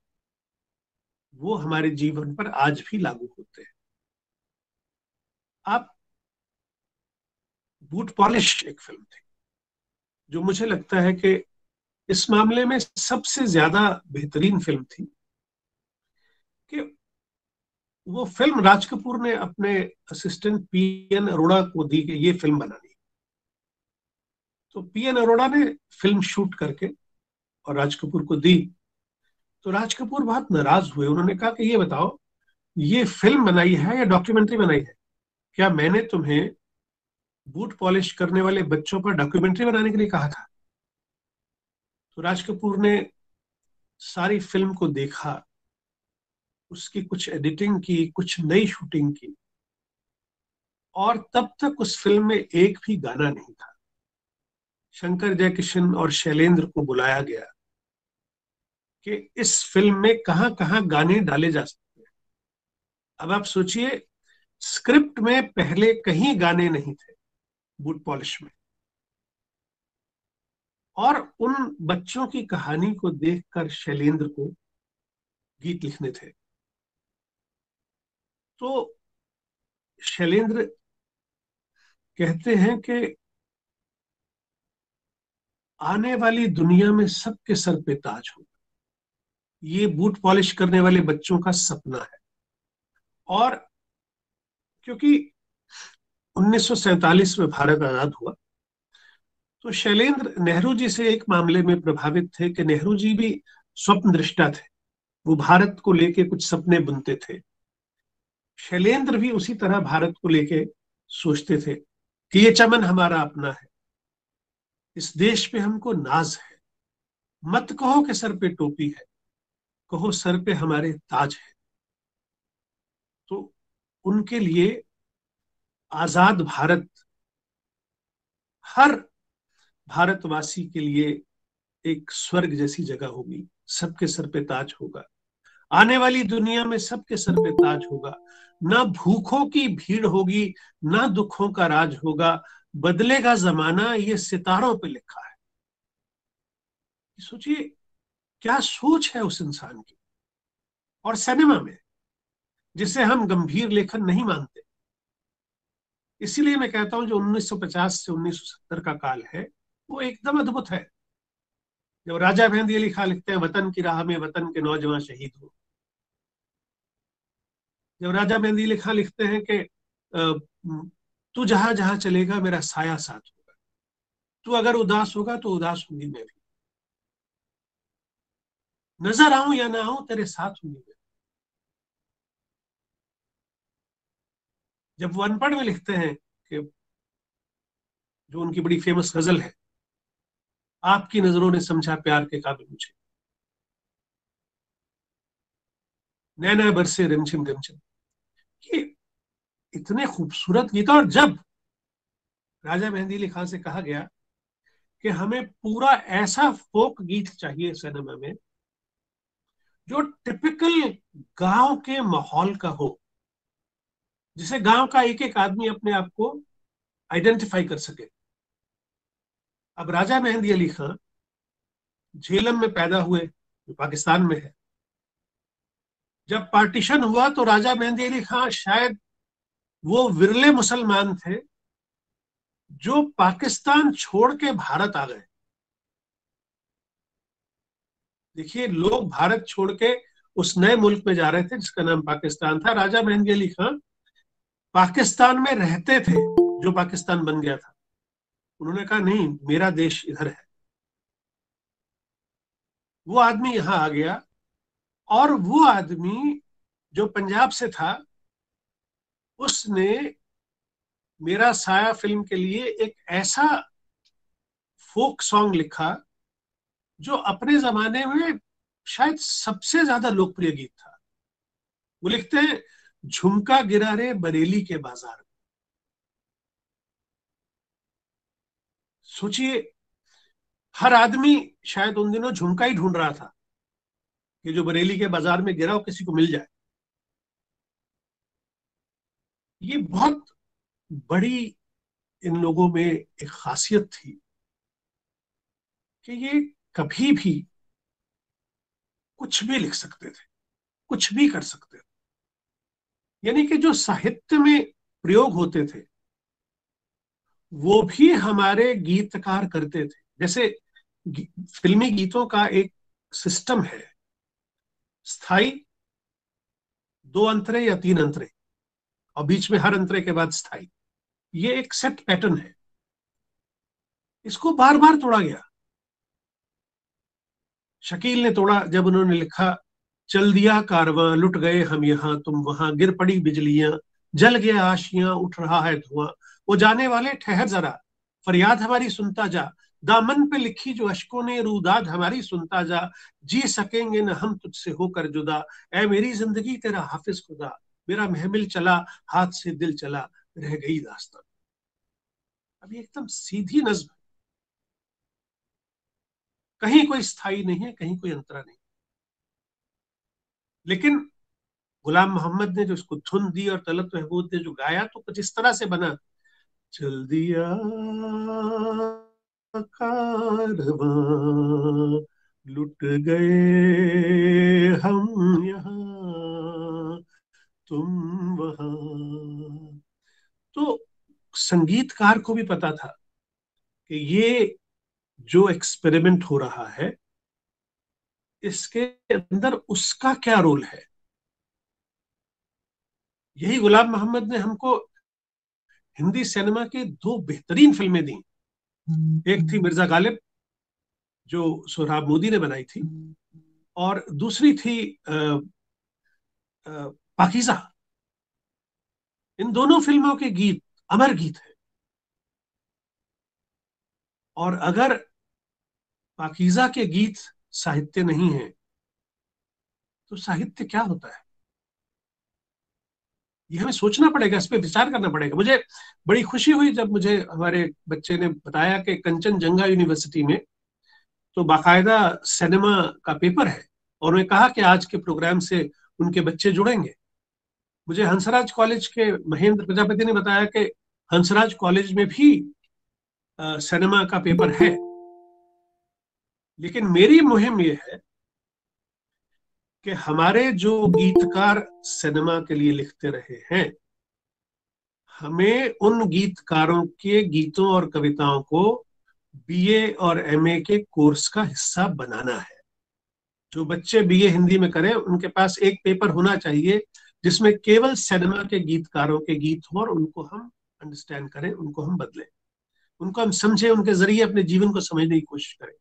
वो हमारे जीवन पर आज भी लागू होते हैं। आप, बूट पॉलिश एक फिल्म थी जो मुझे लगता है कि इस मामले में सबसे ज्यादा बेहतरीन फिल्म थी। कि वो फिल्म राज कपूर ने अपने असिस्टेंट पीएन अरोड़ा को दी कि ये फिल्म बनानी। तो पीएन अरोड़ा ने फिल्म शूट करके और राज कपूर को दी। तो राज कपूर बहुत नाराज हुए। उन्होंने कहा कि ये बताओ, ये फिल्म बनाई है या डॉक्यूमेंट्री बनाई है? क्या मैंने तुम्हें बूट पॉलिश करने वाले बच्चों पर डॉक्यूमेंट्री बनाने के लिए कहा था? तो राज कपूर ने सारी फिल्म को देखा, उसकी कुछ एडिटिंग की, कुछ नई शूटिंग की, और तब तक उस फिल्म में एक भी गाना नहीं था। शंकर जयकिशन और शैलेंद्र को बुलाया गया कि इस फिल्म में कहां कहां गाने डाले जा सकते हैं। अब आप सोचिए, स्क्रिप्ट में पहले कहीं गाने नहीं थे बूट पॉलिश में, और उन बच्चों की कहानी को देखकर शैलेंद्र को गीत लिखने थे। तो शैलेंद्र कहते हैं कि आने वाली दुनिया में सबके सर पे ताज हो, ये बूट पॉलिश करने वाले बच्चों का सपना है। और क्योंकि 1947 में भारत आजाद हुआ, तो शैलेंद्र नेहरू जी से एक मामले में प्रभावित थे कि नेहरू जी भी स्वप्न दृष्टा थे। वो भारत को लेके कुछ सपने बुनते थे। शैलेंद्र भी उसी तरह भारत को लेके सोचते थे कि ये चमन हमारा अपना है, इस देश पे हमको नाज है। मत कहो कि सर पे टोपी है, कहो सर पे हमारे ताज है। तो उनके लिए आजाद भारत हर भारतवासी के लिए एक स्वर्ग जैसी जगह होगी। सबके सर पे ताज होगा, आने वाली दुनिया में सबके सर पे ताज होगा। ना भूखों की भीड़ होगी, ना दुखों का राज होगा। बदलेगा जमाना, ये सितारों पे लिखा है। सोचिए क्या सोच है उस इंसान की। और सिनेमा में, जिसे हम गंभीर लेखन नहीं मानते, इसीलिए मैं कहता हूं जो 1950 से 1970 का काल है वो एकदम अद्भुत है। जब राजा मेहंदी अली खां लिखते हैं वतन की राह में वतन के नौजवान शहीद हो, जब राजा मेहंदी अली खां लिखते हैं कि तू जहां जहां चलेगा मेरा साया साथ होगा, तू अगर उदास होगा तो उदास होंगी मैं भी, नजर आऊं या ना आऊं तेरे साथ होंगी मैं। जब वो अनपढ़ में लिखते हैं कि जो उनकी बड़ी फेमस गजल है, आपकी नजरों ने समझा प्यार के काबिल मुझे, नैना बरसे रिमझिम रिमझिम, ये इतने खूबसूरत गीत। और जब राजा मेहंदी अली खां से कहा गया कि हमें पूरा ऐसा फोक गीत चाहिए सिनेमा में जो टिपिकल गांव के माहौल का हो, जिसे गांव का एक एक आदमी अपने आप को आइडेंटिफाई कर सके। अब राजा मेहंदी अली खां झेलम में पैदा हुए, जो पाकिस्तान में है। जब पार्टीशन हुआ तो राजा मेहंदी अली खां शायद वो विरले मुसलमान थे जो पाकिस्तान छोड़ के भारत आ गए। देखिए, लोग भारत छोड़ के उस नए मुल्क में जा रहे थे जिसका नाम पाकिस्तान था। राजा मेहंदी अली खां पाकिस्तान में रहते थे जो पाकिस्तान बन गया था। उन्होंने कहा नहीं, मेरा देश इधर है। वो आदमी यहां आ गया, और वो आदमी जो पंजाब से था, उसने मेरा साया फिल्म के लिए एक ऐसा फोक सॉन्ग लिखा जो अपने जमाने में शायद सबसे ज्यादा लोकप्रिय गीत था। वो लिखते हैं, झुमका गिरा रे बरेली के बाजार में। सोचिए, हर आदमी शायद उन दिनों झुमका ही ढूंढ रहा था कि जो बरेली के बाजार में गिरा हो किसी को मिल जाए। ये बहुत बड़ी इन लोगों में एक खासियत थी कि ये कभी भी कुछ भी लिख सकते थे, कुछ भी कर सकते थे। यानी कि जो साहित्य में प्रयोग होते थे वो भी हमारे गीतकार करते थे। जैसे फिल्मी गीतों का एक सिस्टम है, स्थाई, दो अंतरे या तीन अंतरे, और बीच में हर अंतरे के बाद स्थाई। ये एक सेट पैटर्न है, इसको बार बार तोड़ा गया। शकील ने तोड़ा जब उन्होंने लिखा, चल दिया कारवां लुट गए हम यहाँ तुम वहां, गिर पड़ी बिजलियां जल गया आशियां उठ रहा है धुआं, वो जाने वाले ठहर जरा फरियाद हमारी सुनता जा, दामन पे लिखी जो अशकों ने रूदाद हमारी सुनता जा, जी सकेंगे न हम तुझसे होकर जुदा, ऐ मेरी जिंदगी तेरा हाफिज खुदा, मेरा महमिल चला हाथ से दिल चला रह गई दास्तान। अभी एकदम सीधी नज्म, कहीं कोई स्थाई नहीं है, कहीं कोई अंतरा नहीं। लेकिन गुलाम मोहम्मद ने जो उसको धुन दी और तलत महमूद ने जो गाया तो कुछ इस तरह से बना, चल दिया कारवां लुट गए हम यहाँ तुम वहां। तो संगीतकार को भी पता था कि ये जो एक्सपेरिमेंट हो रहा है इसके अंदर उसका क्या रोल है। यही गुलाम मोहम्मद ने हमको हिंदी सिनेमा की दो बेहतरीन फिल्में दी। एक थी मिर्जा गालिब जो सोहराब मोदी ने बनाई थी, और दूसरी थी पाकीज़ा। इन दोनों फिल्मों के गीत अमर गीत है। और अगर पाकीज़ा के गीत साहित्य नहीं है तो साहित्य क्या होता है? ये हमें सोचना पड़ेगा, इस पर विचार करना पड़ेगा। मुझे बड़ी खुशी हुई जब मुझे हमारे बच्चे ने बताया कि कंचनजंगा यूनिवर्सिटी में तो बाकायदा सिनेमा का पेपर है, और उन्होंने कहा कि आज के प्रोग्राम से उनके बच्चे जुड़ेंगे। मुझे हंसराज कॉलेज के महेंद्र प्रजापति ने बताया कि हंसराज कॉलेज में भी सिनेमा का पेपर है। लेकिन मेरी मुहिम ये है कि हमारे जो गीतकार सिनेमा के लिए लिखते रहे हैं, हमें उन गीतकारों के गीतों और कविताओं को बीए और एमए के कोर्स का हिस्सा बनाना है। जो बच्चे बीए हिंदी में करें उनके पास एक पेपर होना चाहिए जिसमें केवल सिनेमा के गीतकारों के गीत हो, और उनको हम अंडरस्टैंड करें, उनको हम बदलें, उनको हम समझें, उनके जरिए अपने जीवन को समझने की कोशिश करें।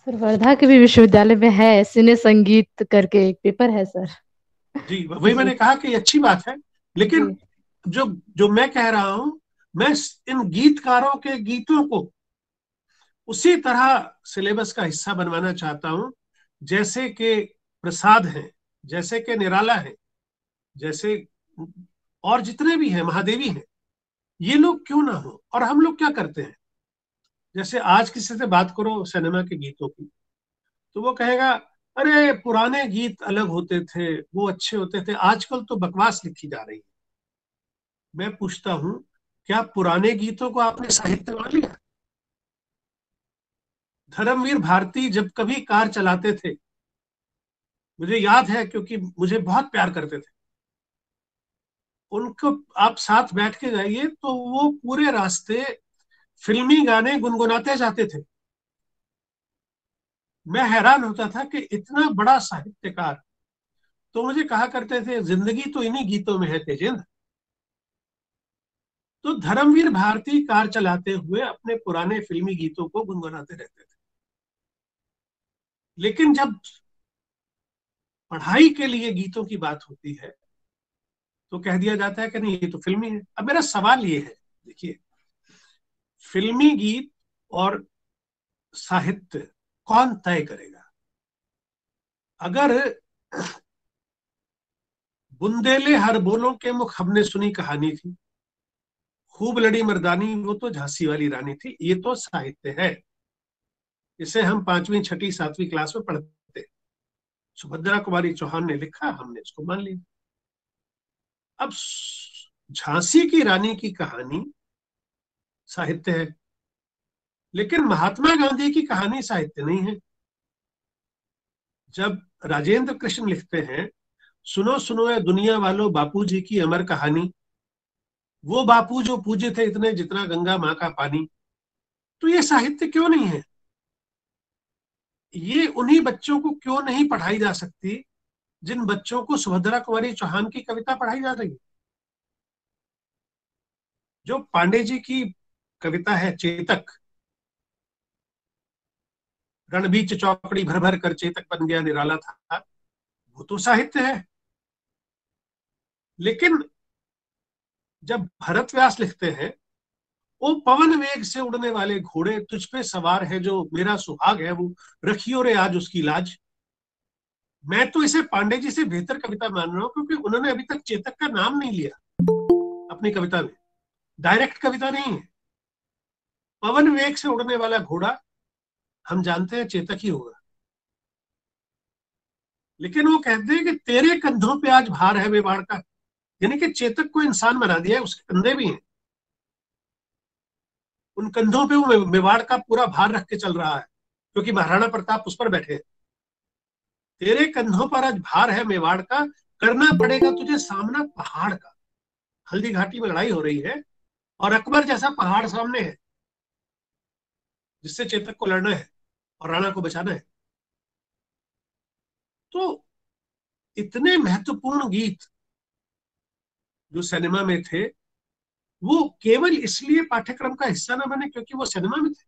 सर वर्धा के भी विश्वविद्यालय में है सिने संगीत करके एक पेपर है सर। जी, वही जी मैंने कहा कि अच्छी बात है, जी। लेकिन जो जो मैं कह रहा हूं, मैं इन गीतकारों के गीतों को उसी तरह सिलेबस का हिस्सा बनवाना चाहता हूं जैसे कि प्रसाद हैं, जैसे कि निराला है, जैसे और जितने भी हैं, महादेवी हैं, ये लोग क्यों ना हो। और हम लोग क्या करते हैं, जैसे आज किसी से बात करो सिनेमा के गीतों की, तो वो कहेगा अरे पुराने गीत अलग होते थे, वो अच्छे होते थे, आजकल तो बकवास लिखी जा रही है। मैं पूछता हूं, क्या पुराने गीतों को आपने साहित्य मान लिया? धर्मवीर भारती जब कभी कार चलाते थे, मुझे याद है क्योंकि मुझे बहुत प्यार करते थे, उनको आप साथ बैठ के जाइए तो वो पूरे रास्ते फिल्मी गाने गुनगुनाते जाते थे। मैं हैरान होता था कि इतना बड़ा साहित्यकार। तो मुझे कहा करते थे जिंदगी तो इन्हीं गीतों में है तेजेंद्र। तो धर्मवीर भारती कार चलाते हुए अपने पुराने फिल्मी गीतों को गुनगुनाते रहते थे। लेकिन जब पढ़ाई के लिए गीतों की बात होती है तो कह दिया जाता है कि नहीं ये तो फिल्मी है। अब मेरा सवाल ये है, देखिए, फिल्मी गीत और साहित्य कौन तय करेगा? अगर बुंदेले हर बोलों के मुख हमने सुनी कहानी थी, खूब लड़ी मर्दानी वो तो झांसी वाली रानी थी, ये तो साहित्य है। इसे हम 5वीं 6वीं 7वीं क्लास में पढ़ते। सुभद्रा कुमारी चौहान ने लिखा, हमने इसको मान लिया। अब झांसी की रानी की कहानी साहित्य है, लेकिन महात्मा गांधी की कहानी साहित्य नहीं है। जब राजेंद्र कृष्ण लिखते हैं, सुनो सुनो है दुनिया वालों बापू जी की अमर कहानी, वो बापू जो पूजे थे इतने जितना गंगा माँ का पानी, तो ये साहित्य क्यों नहीं है? ये उन्हीं बच्चों को क्यों नहीं पढ़ाई जा सकती जिन बच्चों को सुभद्रा कुमारी चौहान की कविता पढ़ाई जा रही है? जो पांडे जी की कविता है चेतक, रण बीच चौकड़ी भर भर कर चेतक बन गया निराला था, वो तो साहित्य है। लेकिन जब भरत व्यास लिखते हैं, वो पवन वेग से उड़ने वाले घोड़े तुझ पे सवार है जो मेरा सुहाग है वो रखियो रे आज उसकी लाज, मैं तो इसे पांडे जी से बेहतर कविता मान रहा हूं क्योंकि उन्होंने अभी तक चेतक का नाम नहीं लिया अपनी कविता में। डायरेक्ट कविता नहीं है। पवन वेग से उड़ने वाला घोड़ा हम जानते हैं चेतक ही होगा, लेकिन वो कहते हैं कि तेरे कंधों पे आज भार है मेवाड़ का, यानी कि चेतक को इंसान बना दिया है, उसके कंधे भी हैं, उन कंधों पे वो मेवाड़ का पूरा भार रख के चल रहा है क्योंकि महाराणा प्रताप उस पर बैठे हैं। तेरे कंधों पर आज भार है मेवाड़ का, करना पड़ेगा तुझे सामना पहाड़ का। हल्दी घाटी में लड़ाई हो रही है और अकबर जैसा पहाड़ सामने है जिससे चेतक को लड़ना है और राणा को बचाना है। तो इतने महत्वपूर्ण गीत जो सिनेमा में थे, वो केवल इसलिए पाठ्यक्रम का हिस्सा ना बने क्योंकि वो सिनेमा में थे।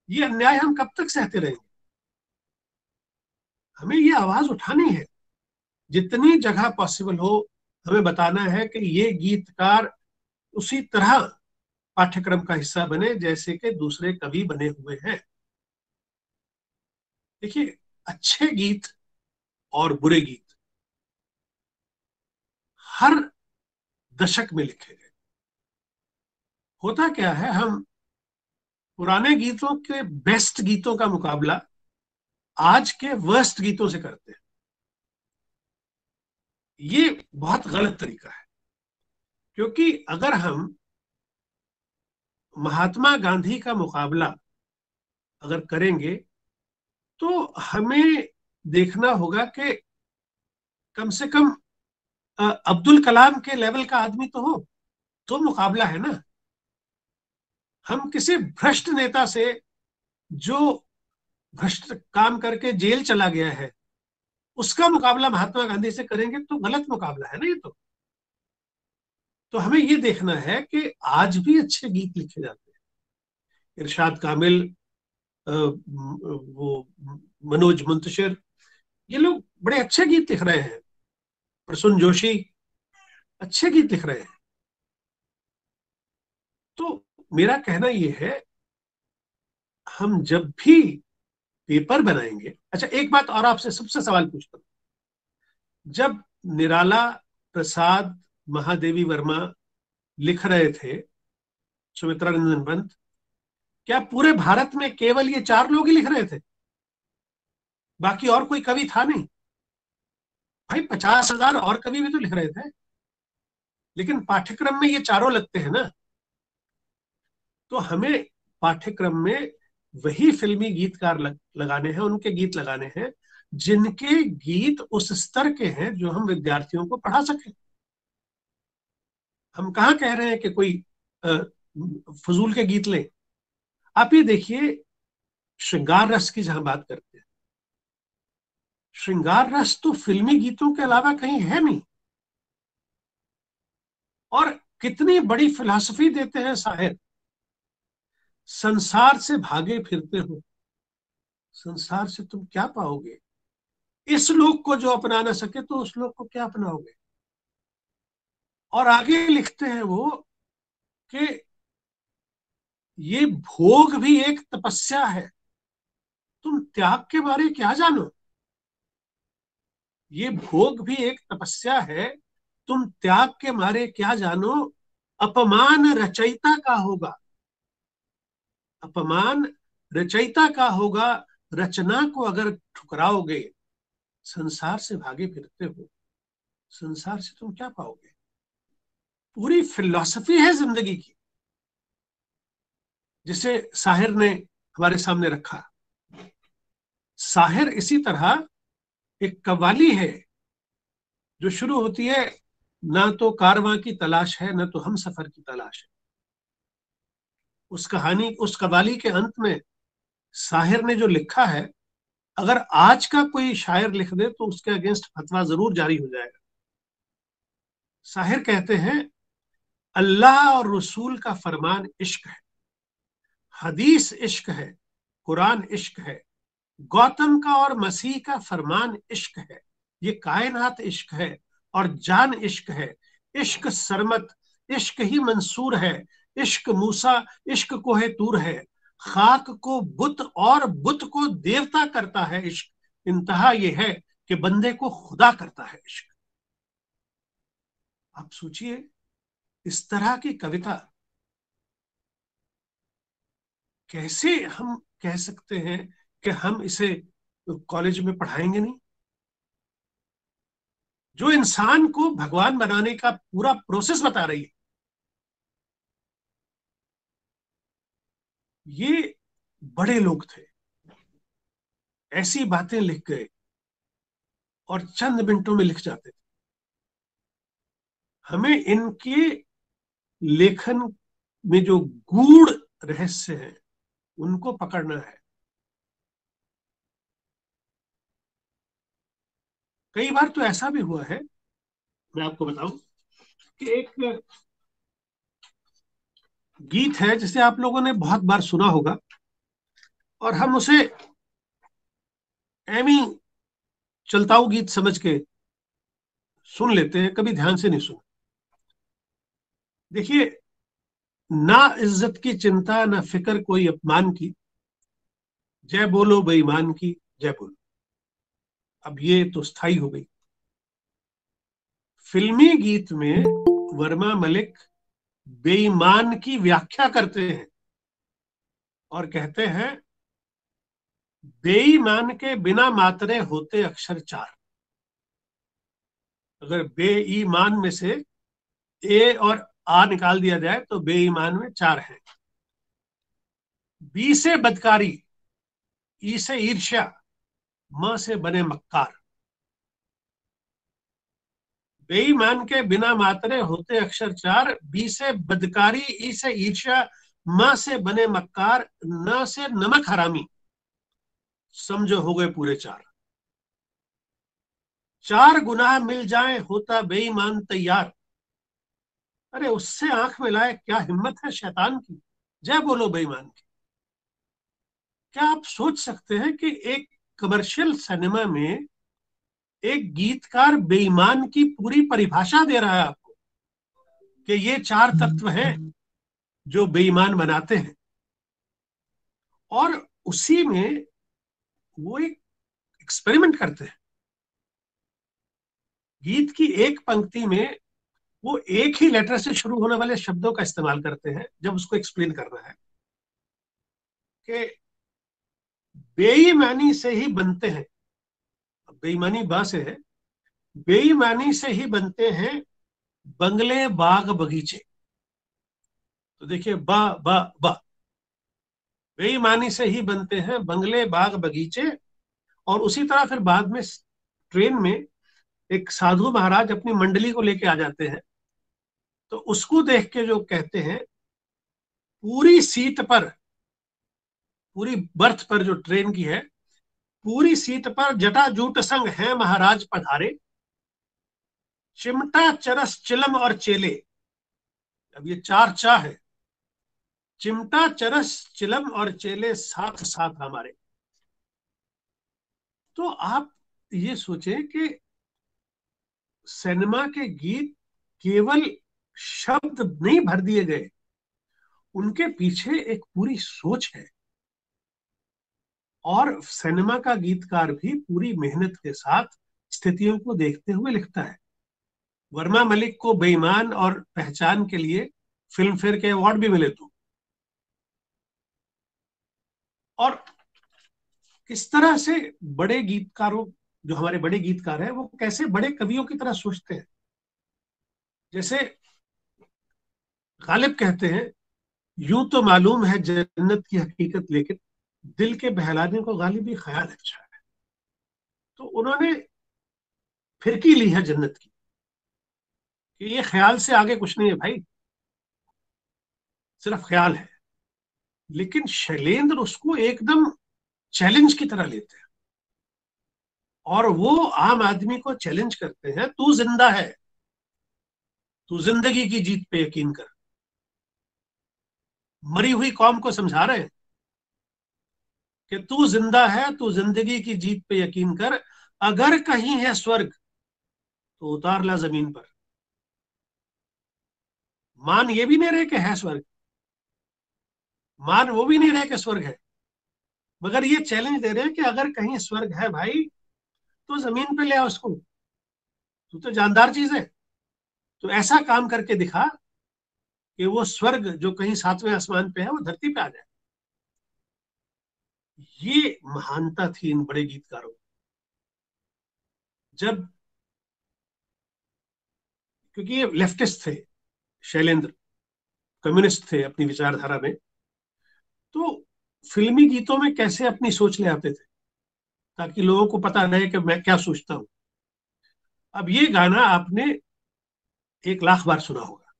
ये अन्याय हम कब तक सहते रहेंगे? हमें ये आवाज उठानी है, जितनी जगह पॉसिबल हो हमें बताना है कि ये गीतकार उसी तरह पाठ्यक्रम का हिस्सा बने जैसे कि दूसरे कवि बने हुए हैं। देखिए, अच्छे गीत और बुरे गीत हर दशक में लिखे गए। होता क्या है, हम पुराने गीतों के बेस्ट गीतों का मुकाबला आज के वर्स्ट गीतों से करते हैं। ये बहुत गलत तरीका है, क्योंकि अगर हम महात्मा गांधी का मुकाबला अगर करेंगे तो हमें देखना होगा कि कम से कम अब्दुल कलाम के लेवल का आदमी तो हो, तो मुकाबला है ना। हम किसी भ्रष्ट नेता से, जो भ्रष्ट काम करके जेल चला गया है, उसका मुकाबला महात्मा गांधी से करेंगे तो गलत मुकाबला है ना ये तो हमें ये देखना है कि आज भी अच्छे गीत लिखे जाते हैं। इरशाद कामिल, वो मनोज मुंतशिर, ये लोग बड़े अच्छे गीत लिख रहे हैं। प्रसून जोशी अच्छे गीत लिख रहे हैं। तो मेरा कहना ये है, हम जब भी पेपर बनाएंगे, अच्छा एक बात और आपसे सबसे सवाल पूछता हूँ, जब निराला, प्रसाद, महादेवी वर्मा लिख रहे थे, सुमित्रा रंजन पंत, क्या पूरे भारत में केवल ये चार लोग ही लिख रहे थे? बाकी और कोई कवि था नहीं? भाई 50,000 और कवि भी तो लिख रहे थे, लेकिन पाठ्यक्रम में ये चारों लगते हैं ना। तो हमें पाठ्यक्रम में वही फिल्मी गीतकार लगाने हैं, उनके गीत लगाने हैं जिनके गीत उस स्तर के हैं जो हम विद्यार्थियों को पढ़ा सकें। हम कहाँ कह रहे हैं कि कोई फजूल के गीत लें। आप ये देखिए, श्रृंगार रस की जहां बात करते हैं, श्रृंगार रस तो फिल्मी गीतों के अलावा कहीं है नहीं। और कितनी बड़ी फिलॉसफी देते हैं शायर, संसार से भागे फिरते हो, संसार से तुम क्या पाओगे, इस लोक को जो अपना ना सके तो उस लोक को क्या अपनाओगे। और आगे लिखते हैं वो कि ये भोग भी एक तपस्या है, तुम त्याग के बारे क्या जानो। ये भोग भी एक तपस्या है, तुम त्याग के मारे क्या जानो। अपमान रचयिता का होगा, अपमान रचयिता का होगा, रचना को अगर ठुकराओगे, संसार से भागे फिरते हो, संसार से तुम क्या पाओगे। पूरी फिलॉसफी है जिंदगी की, जिसे साहिर ने हमारे सामने रखा। साहिर इसी तरह एक कव्वाली है जो शुरू होती है, ना तो कारवां की तलाश है, ना तो हम सफर की तलाश है। उस कहानी, उस कव्वाली के अंत में साहिर ने जो लिखा है, अगर आज का कोई शायर लिख दे तो उसके अगेंस्ट फतवा जरूर जारी हो जाएगा। साहिर कहते हैं, अल्लाह और रसूल का फरमान इश्क है, हदीस इश्क है, कुरान इश्क है, गौतम का और मसीह का फरमान इश्क है, ये कायनात इश्क है और जान इश्क है। इश्क सरमत, इश्क ही मंसूर है, इश्क मूसा, इश्क कोहे तूर है। खाक को बुत और बुत को देवता करता है इश्क, इंतहा ये है कि बंदे को खुदा करता है इश्क। आप सोचिए, इस तरह की कविता कैसे हम कह सकते हैं कि हम इसे कॉलेज में पढ़ाएंगे नहीं। जो इंसान को भगवान बनाने का पूरा प्रोसेस बता रही है, ये बड़े लोग थे, ऐसी बातें लिख गए और चंद मिनटों में लिख जाते थे। हमें इनके लेखन में जो गूढ़ रहस्य है उनको पकड़ना है। कई बार तो ऐसा भी हुआ है, मैं आपको बताऊं कि एक गीत है जिसे आप लोगों ने बहुत बार सुना होगा, और हम उसे एमी चलताऊ गीत समझ के सुन लेते हैं, कभी ध्यान से नहीं सुना। देखिए, ना इज्जत की चिंता, ना फिक्र कोई अपमान की, जय बोलो बेईमान की, जय बोलो। अब ये तो स्थाई हो गई। फिल्मी गीत में वर्मा मलिक बेईमान की व्याख्या करते हैं और कहते हैं, बेईमान के बिना मात्रे होते अक्षर चार। अगर बेईमान में से ए और आ निकाल दिया जाए तो बेईमान में चार है। बी से बदकारी, ई से ईर्ष्या, म से बने मक्कार। बेईमान के बिना मात्रे होते अक्षर चार, बी से बदकारी, ई से ईर्ष्या, म से बने मक्कार, न से नमक हरामी, समझो हो गए पूरे चार। चार गुनाह मिल जाए होता बेईमान तैयार। अरे उससे आंख में लाए, क्या हिम्मत है शैतान की, जय बोलो बेईमान की। क्या आप सोच सकते हैं कि एक कमर्शियल सिनेमा में एक गीतकार बेईमान की पूरी परिभाषा दे रहा है आपको कि ये चार तत्व हैं जो बेईमान बनाते हैं, और उसी में वो एक एक्सपेरिमेंट करते हैं। गीत की एक पंक्ति में वो एक ही लेटर से शुरू होने वाले शब्दों का इस्तेमाल करते हैं जब उसको एक्सप्लेन करना है कि बेईमानी से ही बनते हैं। बेईमानी बा से है। बेईमानी से ही बनते हैं बंगले बाग बगीचे। तो देखिए, बा बा बा, बेईमानी से ही बनते हैं बंगले बाग बगीचे। और उसी तरह फिर बाद में ट्रेन में एक साधु महाराज अपनी मंडली को लेके आ जाते हैं, तो उसको देख के जो कहते हैं, पूरी सीट पर, पूरी बर्थ पर जो ट्रेन की है, पूरी सीट पर जटाजूट संग है महाराज पधारे, चिमटा चरस चिलम और चेले। अब ये चार चा है, चिमटा चरस चिलम और चेले साथ साथ हमारे। तो आप ये सोचें कि सिनेमा के गीत केवल शब्द नहीं भर दिए गए, उनके पीछे एक पूरी सोच है। और सिनेमा का गीतकार भी पूरी मेहनत के साथ स्थितियों को देखते हुए लिखता है। वर्मा मलिक को बेईमान और पहचान के लिए फिल्म फेयर के अवार्ड भी मिले। तो और किस तरह से बड़े गीतकारों, जो हमारे बड़े गीतकार हैं, वो कैसे बड़े कवियों की तरह सोचते हैं। जैसे गालिब कहते हैं, यूं तो मालूम है जन्नत की हकीकत, लेकिन दिल के बहलाने को गालिब ही ख्याल अच्छा है। तो उन्होंने फिरकी ली है जन्नत की कि ये ख्याल से आगे कुछ नहीं है भाई, सिर्फ ख्याल है। लेकिन शैलेंद्र उसको एकदम चैलेंज की तरह लेते हैं, और वो आम आदमी को चैलेंज करते हैं, तू जिंदा है, तू जिंदगी की जीत पे यकीन कर। मरी हुई कौम को समझा रहे हैं कि तू जिंदा है, तू जिंदगी की जीत पे यकीन कर। अगर कहीं है स्वर्ग तो उतार ला जमीन पर। मान ये भी नहीं रहे कि है स्वर्ग, मान वो भी नहीं रहे कि स्वर्ग है, मगर ये चैलेंज दे रहे हैं कि अगर कहीं स्वर्ग है भाई, तो जमीन पे ले आओ उसको, तू तो जानदार चीज है। तो ऐसा काम करके दिखा कि वो स्वर्ग जो कहीं सातवें आसमान पे है, वो धरती पे आ जाए। ये महानता थी इन बड़े गीतकारों की। जब, क्योंकि ये लेफ्टिस्ट थे, शैलेंद्र कम्युनिस्ट थे अपनी विचारधारा में, तो फिल्मी गीतों में कैसे अपनी सोच ले आते थे ताकि लोगों को पता रहे कि मैं क्या सोचता हूं। अब ये गाना आपने 1 लाख बार सुना होगा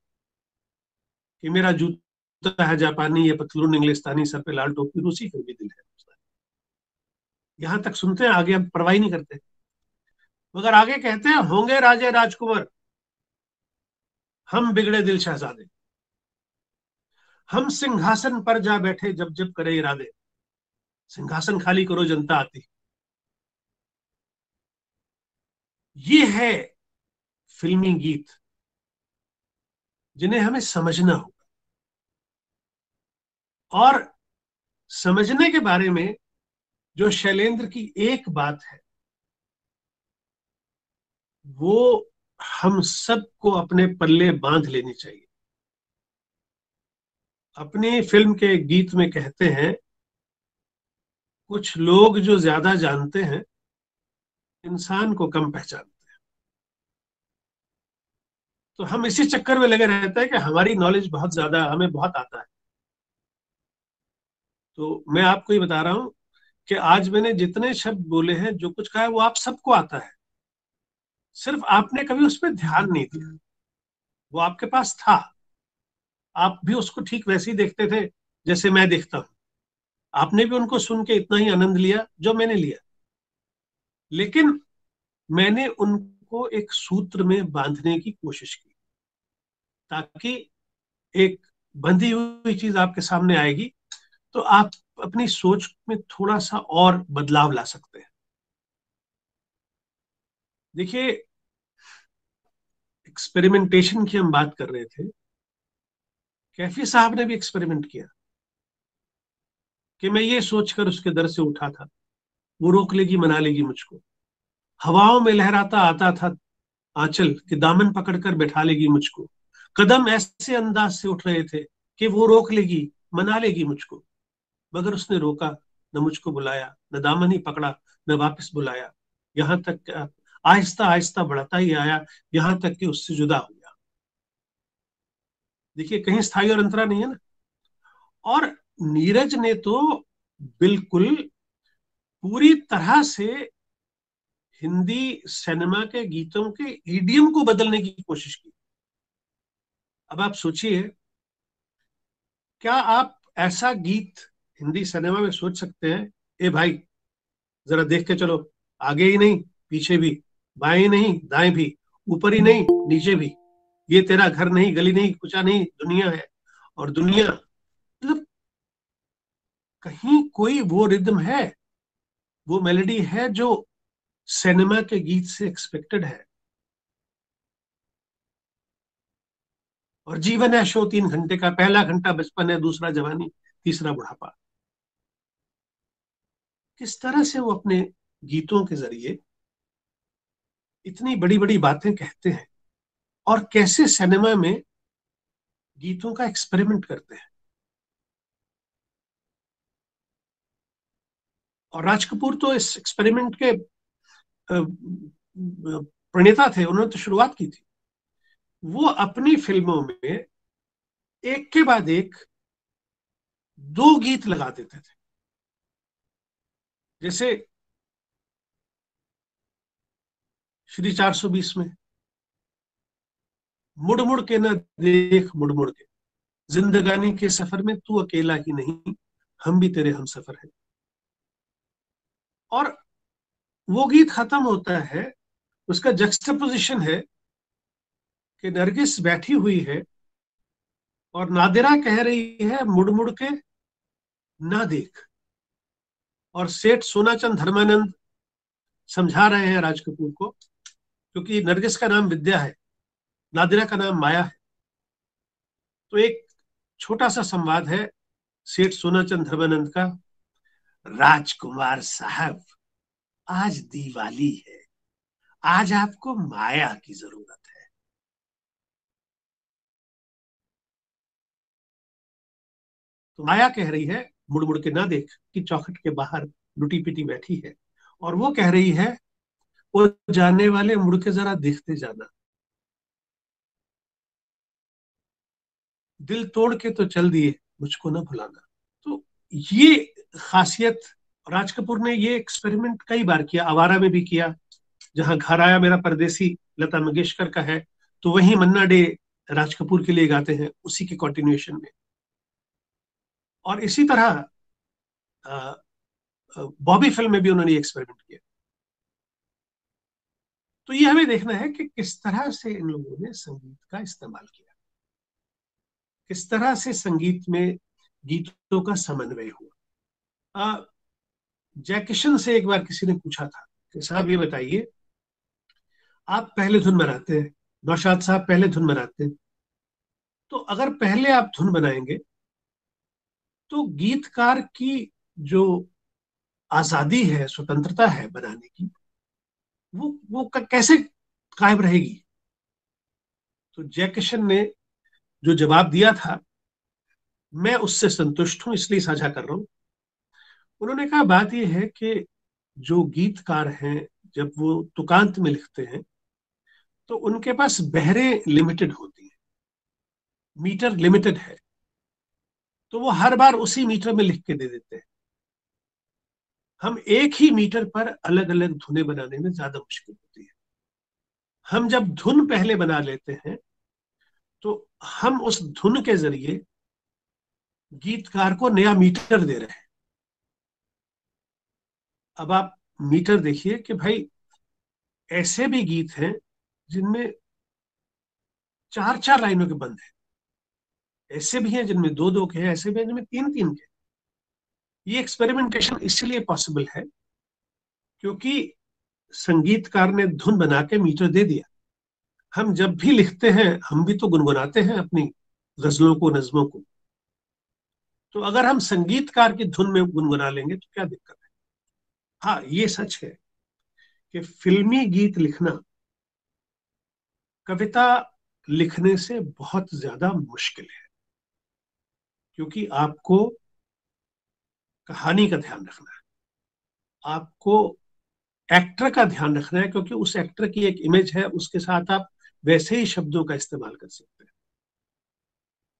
कि मेरा जूता है जापानी, ये पतलून इंग्लिस्तानी, सर पे लाल टोपी, रूसी फिर भी दिल है। यहां तक सुनते हैं, आगे हम परवाही नहीं करते। मगर आगे कहते हैं, होंगे राजे राजकुंवर, हम बिगड़े दिल शहजादे, हम सिंहासन पर जा बैठे जब जब करे इरादे। सिंहासन खाली करो जनता आती। ये है फिल्मी गीत जिन्हें हमें समझना होगा। और समझने के बारे में जो शैलेंद्र की एक बात है, वो हम सबको अपने पल्ले बांध लेनी चाहिए। अपनी फिल्म के गीत में कहते हैं, कुछ लोग जो ज्यादा जानते हैं इंसान को कम पहचानते हैं। तो हम इसी चक्कर में लगे रहते हैं कि हमारी नॉलेज बहुत ज्यादा, हमें बहुत आता है। तो मैं आपको ये बता रहा हूं कि आज मैंने जितने शब्द बोले हैं, जो कुछ कहा है, वो आप सबको आता है। सिर्फ आपने कभी उस पर ध्यान नहीं दिया। वो आपके पास था, आप भी उसको ठीक वैसे ही देखते थे जैसे मैं देखता हूँ। आपने भी उनको सुन के इतना ही आनंद लिया जो मैंने लिया, लेकिन मैंने उनको एक सूत्र में बांधने की कोशिश की, ताकि एक बंधी हुई चीज आपके सामने आएगी तो आप अपनी सोच में थोड़ा सा और बदलाव ला सकते हैं। देखिए, एक्सपेरिमेंटेशन की हम बात कर रहे थे। कैफी साहब ने भी एक्सपेरिमेंट किया कि मैं ये सोचकर उसके दर से उठा था, वो रोक लेगी, मना लेगी मुझको। हवाओं में लहराता आता था आंचल कि दामन पकड़कर बैठा लेगी मुझको। कदम ऐसे अंदाज से उठ रहे थे कि वो रोक लेगी, मना लेगी मुझको। मगर उसने रोका, न मुझको बुलाया, न दामन ही पकड़ा, न वापस बुलाया। यहां तक आहिस्ता आहिस्ता बढ़ता ही आया, यहां तक कि उससे जुदा हो गया। देखिए, कहीं स्थायी और अंतरा नहीं है ना। और नीरज ने तो बिल्कुल पूरी तरह से हिंदी सिनेमा के गीतों के ईडियम को बदलने की कोशिश की। अब आप सोचिए, क्या आप ऐसा गीत हिंदी सिनेमा में सोच सकते हैं? ए भाई, जरा देख के चलो, आगे ही नहीं पीछे भी, बाएं ही नहीं दाएं भी, ऊपर ही नहीं नीचे भी। ये तेरा घर नहीं, गली नहीं, कुचा नहीं, दुनिया है। और दुनिया मतलब, कहीं कोई वो रिदम है, वो मेलोडी है जो सिनेमा के गीत से एक्सपेक्टेड है? और जीवन है शो 3 घंटे का, पहला घंटा बचपन है, दूसरा जवानी, तीसरा बुढ़ापा। किस तरह से वो अपने गीतों के जरिए इतनी बड़ी बड़ी बातें कहते हैं, और कैसे सिनेमा में गीतों का एक्सपेरिमेंट करते हैं। और राज कपूर तो इस एक्सपेरिमेंट के प्रणेता थे, उन्होंने तो शुरुआत की थी। वो अपनी फिल्मों में एक के बाद एक 2 गीत लगा देते थे। जैसे श्री 420 में, मुड़ मुड़ के ना देख मुड़ मुड़ के, जिंदगानी के सफर में तू अकेला ही नहीं, हम भी तेरे हम सफर है। और वो गीत खत्म होता है, उसका जक्स्टापोजिशन है कि नरगिस बैठी हुई है और नादिरा कह रही है मुड़ मुड़ के ना देख। और सेठ सोनाचंद धर्मानंद समझा रहे हैं राज कपूर को, क्योंकि नरगिस का नाम विद्या है, नादिरा का नाम माया है। तो एक छोटा सा संवाद है सेठ सोनाचंद धर्मानंद का, राजकुमार साहब, आज दिवाली है, आज आपको माया की जरूरत है। तो माया कह रही है मुड़ मुड़ के ना देख, कि चौखट के बाहर लुटी पिटी बैठी है। और वो कह रही है, वो जाने वाले मुड़ के जरा देखते जाना, दिल तोड़ के तो चल दिए, मुझको ना भुलाना। तो ये खासियत, राज कपूर ने ये एक्सपेरिमेंट कई बार किया, आवारा में भी किया, जहां घर आया मेरा परदेसी लता मंगेशकर का है, तो वही मन्ना डे राज कपूर के लिए गाते हैं, उसी के कॉन्टिन्यूएशन में। और इसी तरह बॉबी फिल्म में भी उन्होंने एक्सपेरिमेंट किया। तो ये हमें देखना है कि किस तरह से इन लोगों ने संगीत का इस्तेमाल किया, किस तरह से संगीत में गीतों का समन्वय हुआ। जय किशन से एक बार किसी ने पूछा था कि साहब ये बताइए, आप पहले धुन बनाते हैं, नौशाद साहब पहले धुन बनाते हैं, तो अगर पहले आप धुन बनाएंगे तो गीतकार की जो आजादी है, स्वतंत्रता है बनाने की, वो कैसे कायम रहेगी? तो जयकिशन ने जो जवाब दिया था, मैं उससे संतुष्ट हूं, इसलिए साझा कर रहा हूं। उन्होंने कहा बात यह है कि जो गीतकार हैं, जब वो तुकांत में लिखते हैं तो उनके पास बहरें लिमिटेड होती हैं, मीटर लिमिटेड है, तो वो हर बार उसी मीटर में लिख के दे देते हैं। हम एक ही मीटर पर अलग अलग धुनें बनाने में ज्यादा मुश्किल होती है। हम जब धुन पहले बना लेते हैं तो हम उस धुन के जरिए गीतकार को नया मीटर दे रहे हैं। अब आप मीटर देखिए कि भाई ऐसे भी गीत हैं जिनमें चार चार लाइनों के बंद हैं, ऐसे भी हैं जिनमें दो दो के हैं, ऐसे भी हैं जिनमें तीन तीन के। ये एक्सपेरिमेंटेशन इसलिए पॉसिबल है क्योंकि संगीतकार ने धुन बना के मीटर दे दिया। हम जब भी लिखते हैं हम भी तो गुनगुनाते हैं अपनी गजलों को, नज्मों को। तो अगर हम संगीतकार की धुन में गुनगुना लेंगे तो क्या दिक्कत है? हाँ, ये सच है कि फिल्मी गीत लिखना कविता लिखने से बहुत ज्यादा मुश्किल है, क्योंकि आपको कहानी का ध्यान रखना है, आपको एक्टर का ध्यान रखना है, क्योंकि उस एक्टर की एक इमेज है, उसके साथ आप वैसे ही शब्दों का इस्तेमाल कर सकते हैं।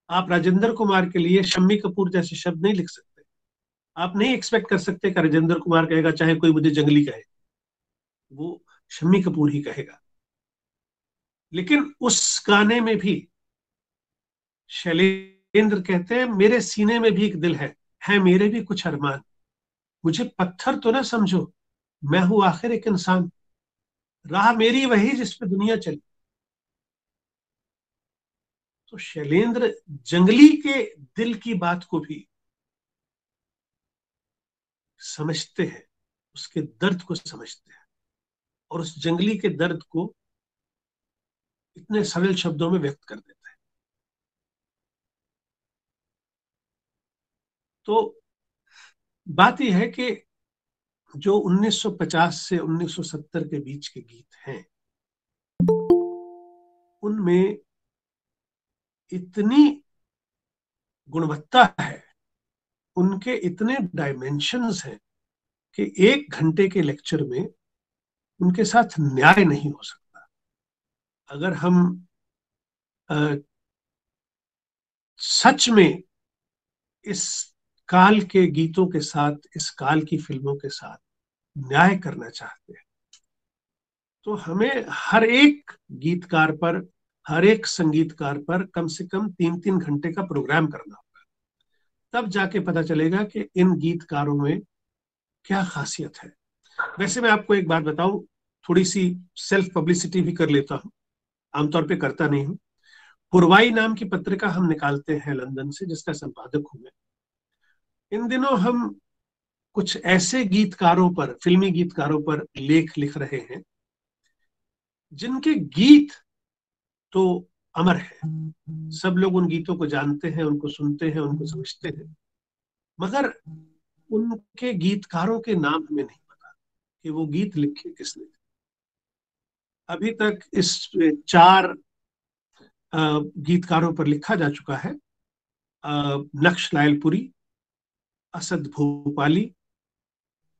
आप राजेंद्र कुमार के लिए शम्मी कपूर जैसे शब्द नहीं लिख सकते। आप नहीं एक्सपेक्ट कर सकते कि राजेंद्र कुमार कहेगा चाहे कोई मुझे जंगली कहे, वो शम्मी कपूर ही कहेगा। लेकिन उस गाने में भी शैलेंद्र कहते हैं मेरे सीने में भी एक दिल है मेरे भी कुछ अरमान, मुझे पत्थर तो ना समझो, मैं हूं आखिर एक इंसान, राह मेरी वही जिस पे दुनिया चली। तो शैलेंद्र जंगली के दिल की बात को भी समझते हैं, उसके दर्द को समझते हैं, और उस जंगली के दर्द को इतने सरल शब्दों में व्यक्त कर देते हैं। तो बात यह है कि जो 1950 से 1970 के बीच के गीत हैं, उनमें इतनी गुणवत्ता है, उनके इतने डायमेंशंस हैं कि 1 घंटे के लेक्चर में उनके साथ न्याय नहीं हो सकता। अगर हम सच में इस काल के गीतों के साथ, इस काल की फिल्मों के साथ न्याय करना चाहते हैं, तो हमें हर एक गीतकार पर, हर एक संगीतकार पर कम से कम 3-3 घंटे का प्रोग्राम करना होगा। तब जाके पता चलेगा कि इन गीतकारों में क्या खासियत है। वैसे मैं आपको एक बात बताऊं, थोड़ी सी सेल्फ पब्लिसिटी भी कर लेता हूं, आमतौर पे करता नहीं हूं। पुरवाई नाम की पत्रिका हम निकालते हैं लंदन से, जिसका संपादक हूं मैं। इन दिनों हम कुछ ऐसे गीतकारों पर, फिल्मी गीतकारों पर लेख लिख रहे हैं जिनके गीत तो अमर है, सब लोग उन गीतों को जानते हैं, उनको सुनते हैं, उनको समझते हैं, मगर उनके गीतकारों के नाम हमें नहीं पता कि वो गीत लिखे किसने। अभी तक इस 4 गीतकारों पर लिखा जा चुका है, नक्श लायलपुरी, असद भोपाली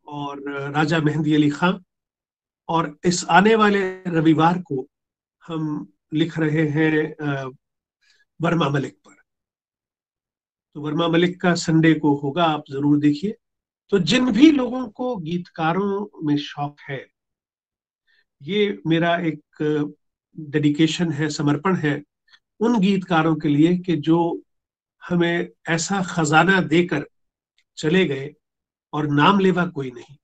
और राजा मेहंदी अली खां। और इस आने वाले रविवार को हम लिख रहे हैं वर्मा मलिक पर। तो वर्मा मलिक का संडे को होगा, आप जरूर देखिए। तो जिन भी लोगों को गीतकारों में शौक है, ये मेरा एक डेडिकेशन है, समर्पण है उन गीतकारों के लिए कि जो हमें ऐसा खजाना देकर चले गए और नाम लेवा कोई नहीं।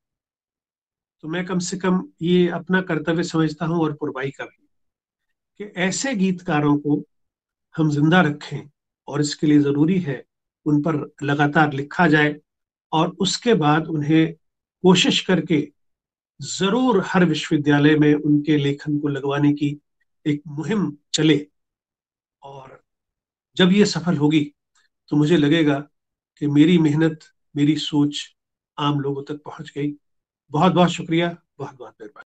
तो मैं कम से कम ये अपना कर्तव्य समझता हूं, और पुरवाई का भी, कि ऐसे गीतकारों को हम जिंदा रखें, और इसके लिए जरूरी है उन पर लगातार लिखा जाए, और उसके बाद उन्हें कोशिश करके जरूर हर विश्वविद्यालय में उनके लेखन को लगवाने की एक मुहिम चले। और जब ये सफल होगी तो मुझे लगेगा कि मेरी मेहनत, मेरी सोच आम लोगों तक पहुंच गई। बहुत बहुत शुक्रिया, बहुत बहुत मेहरबानी।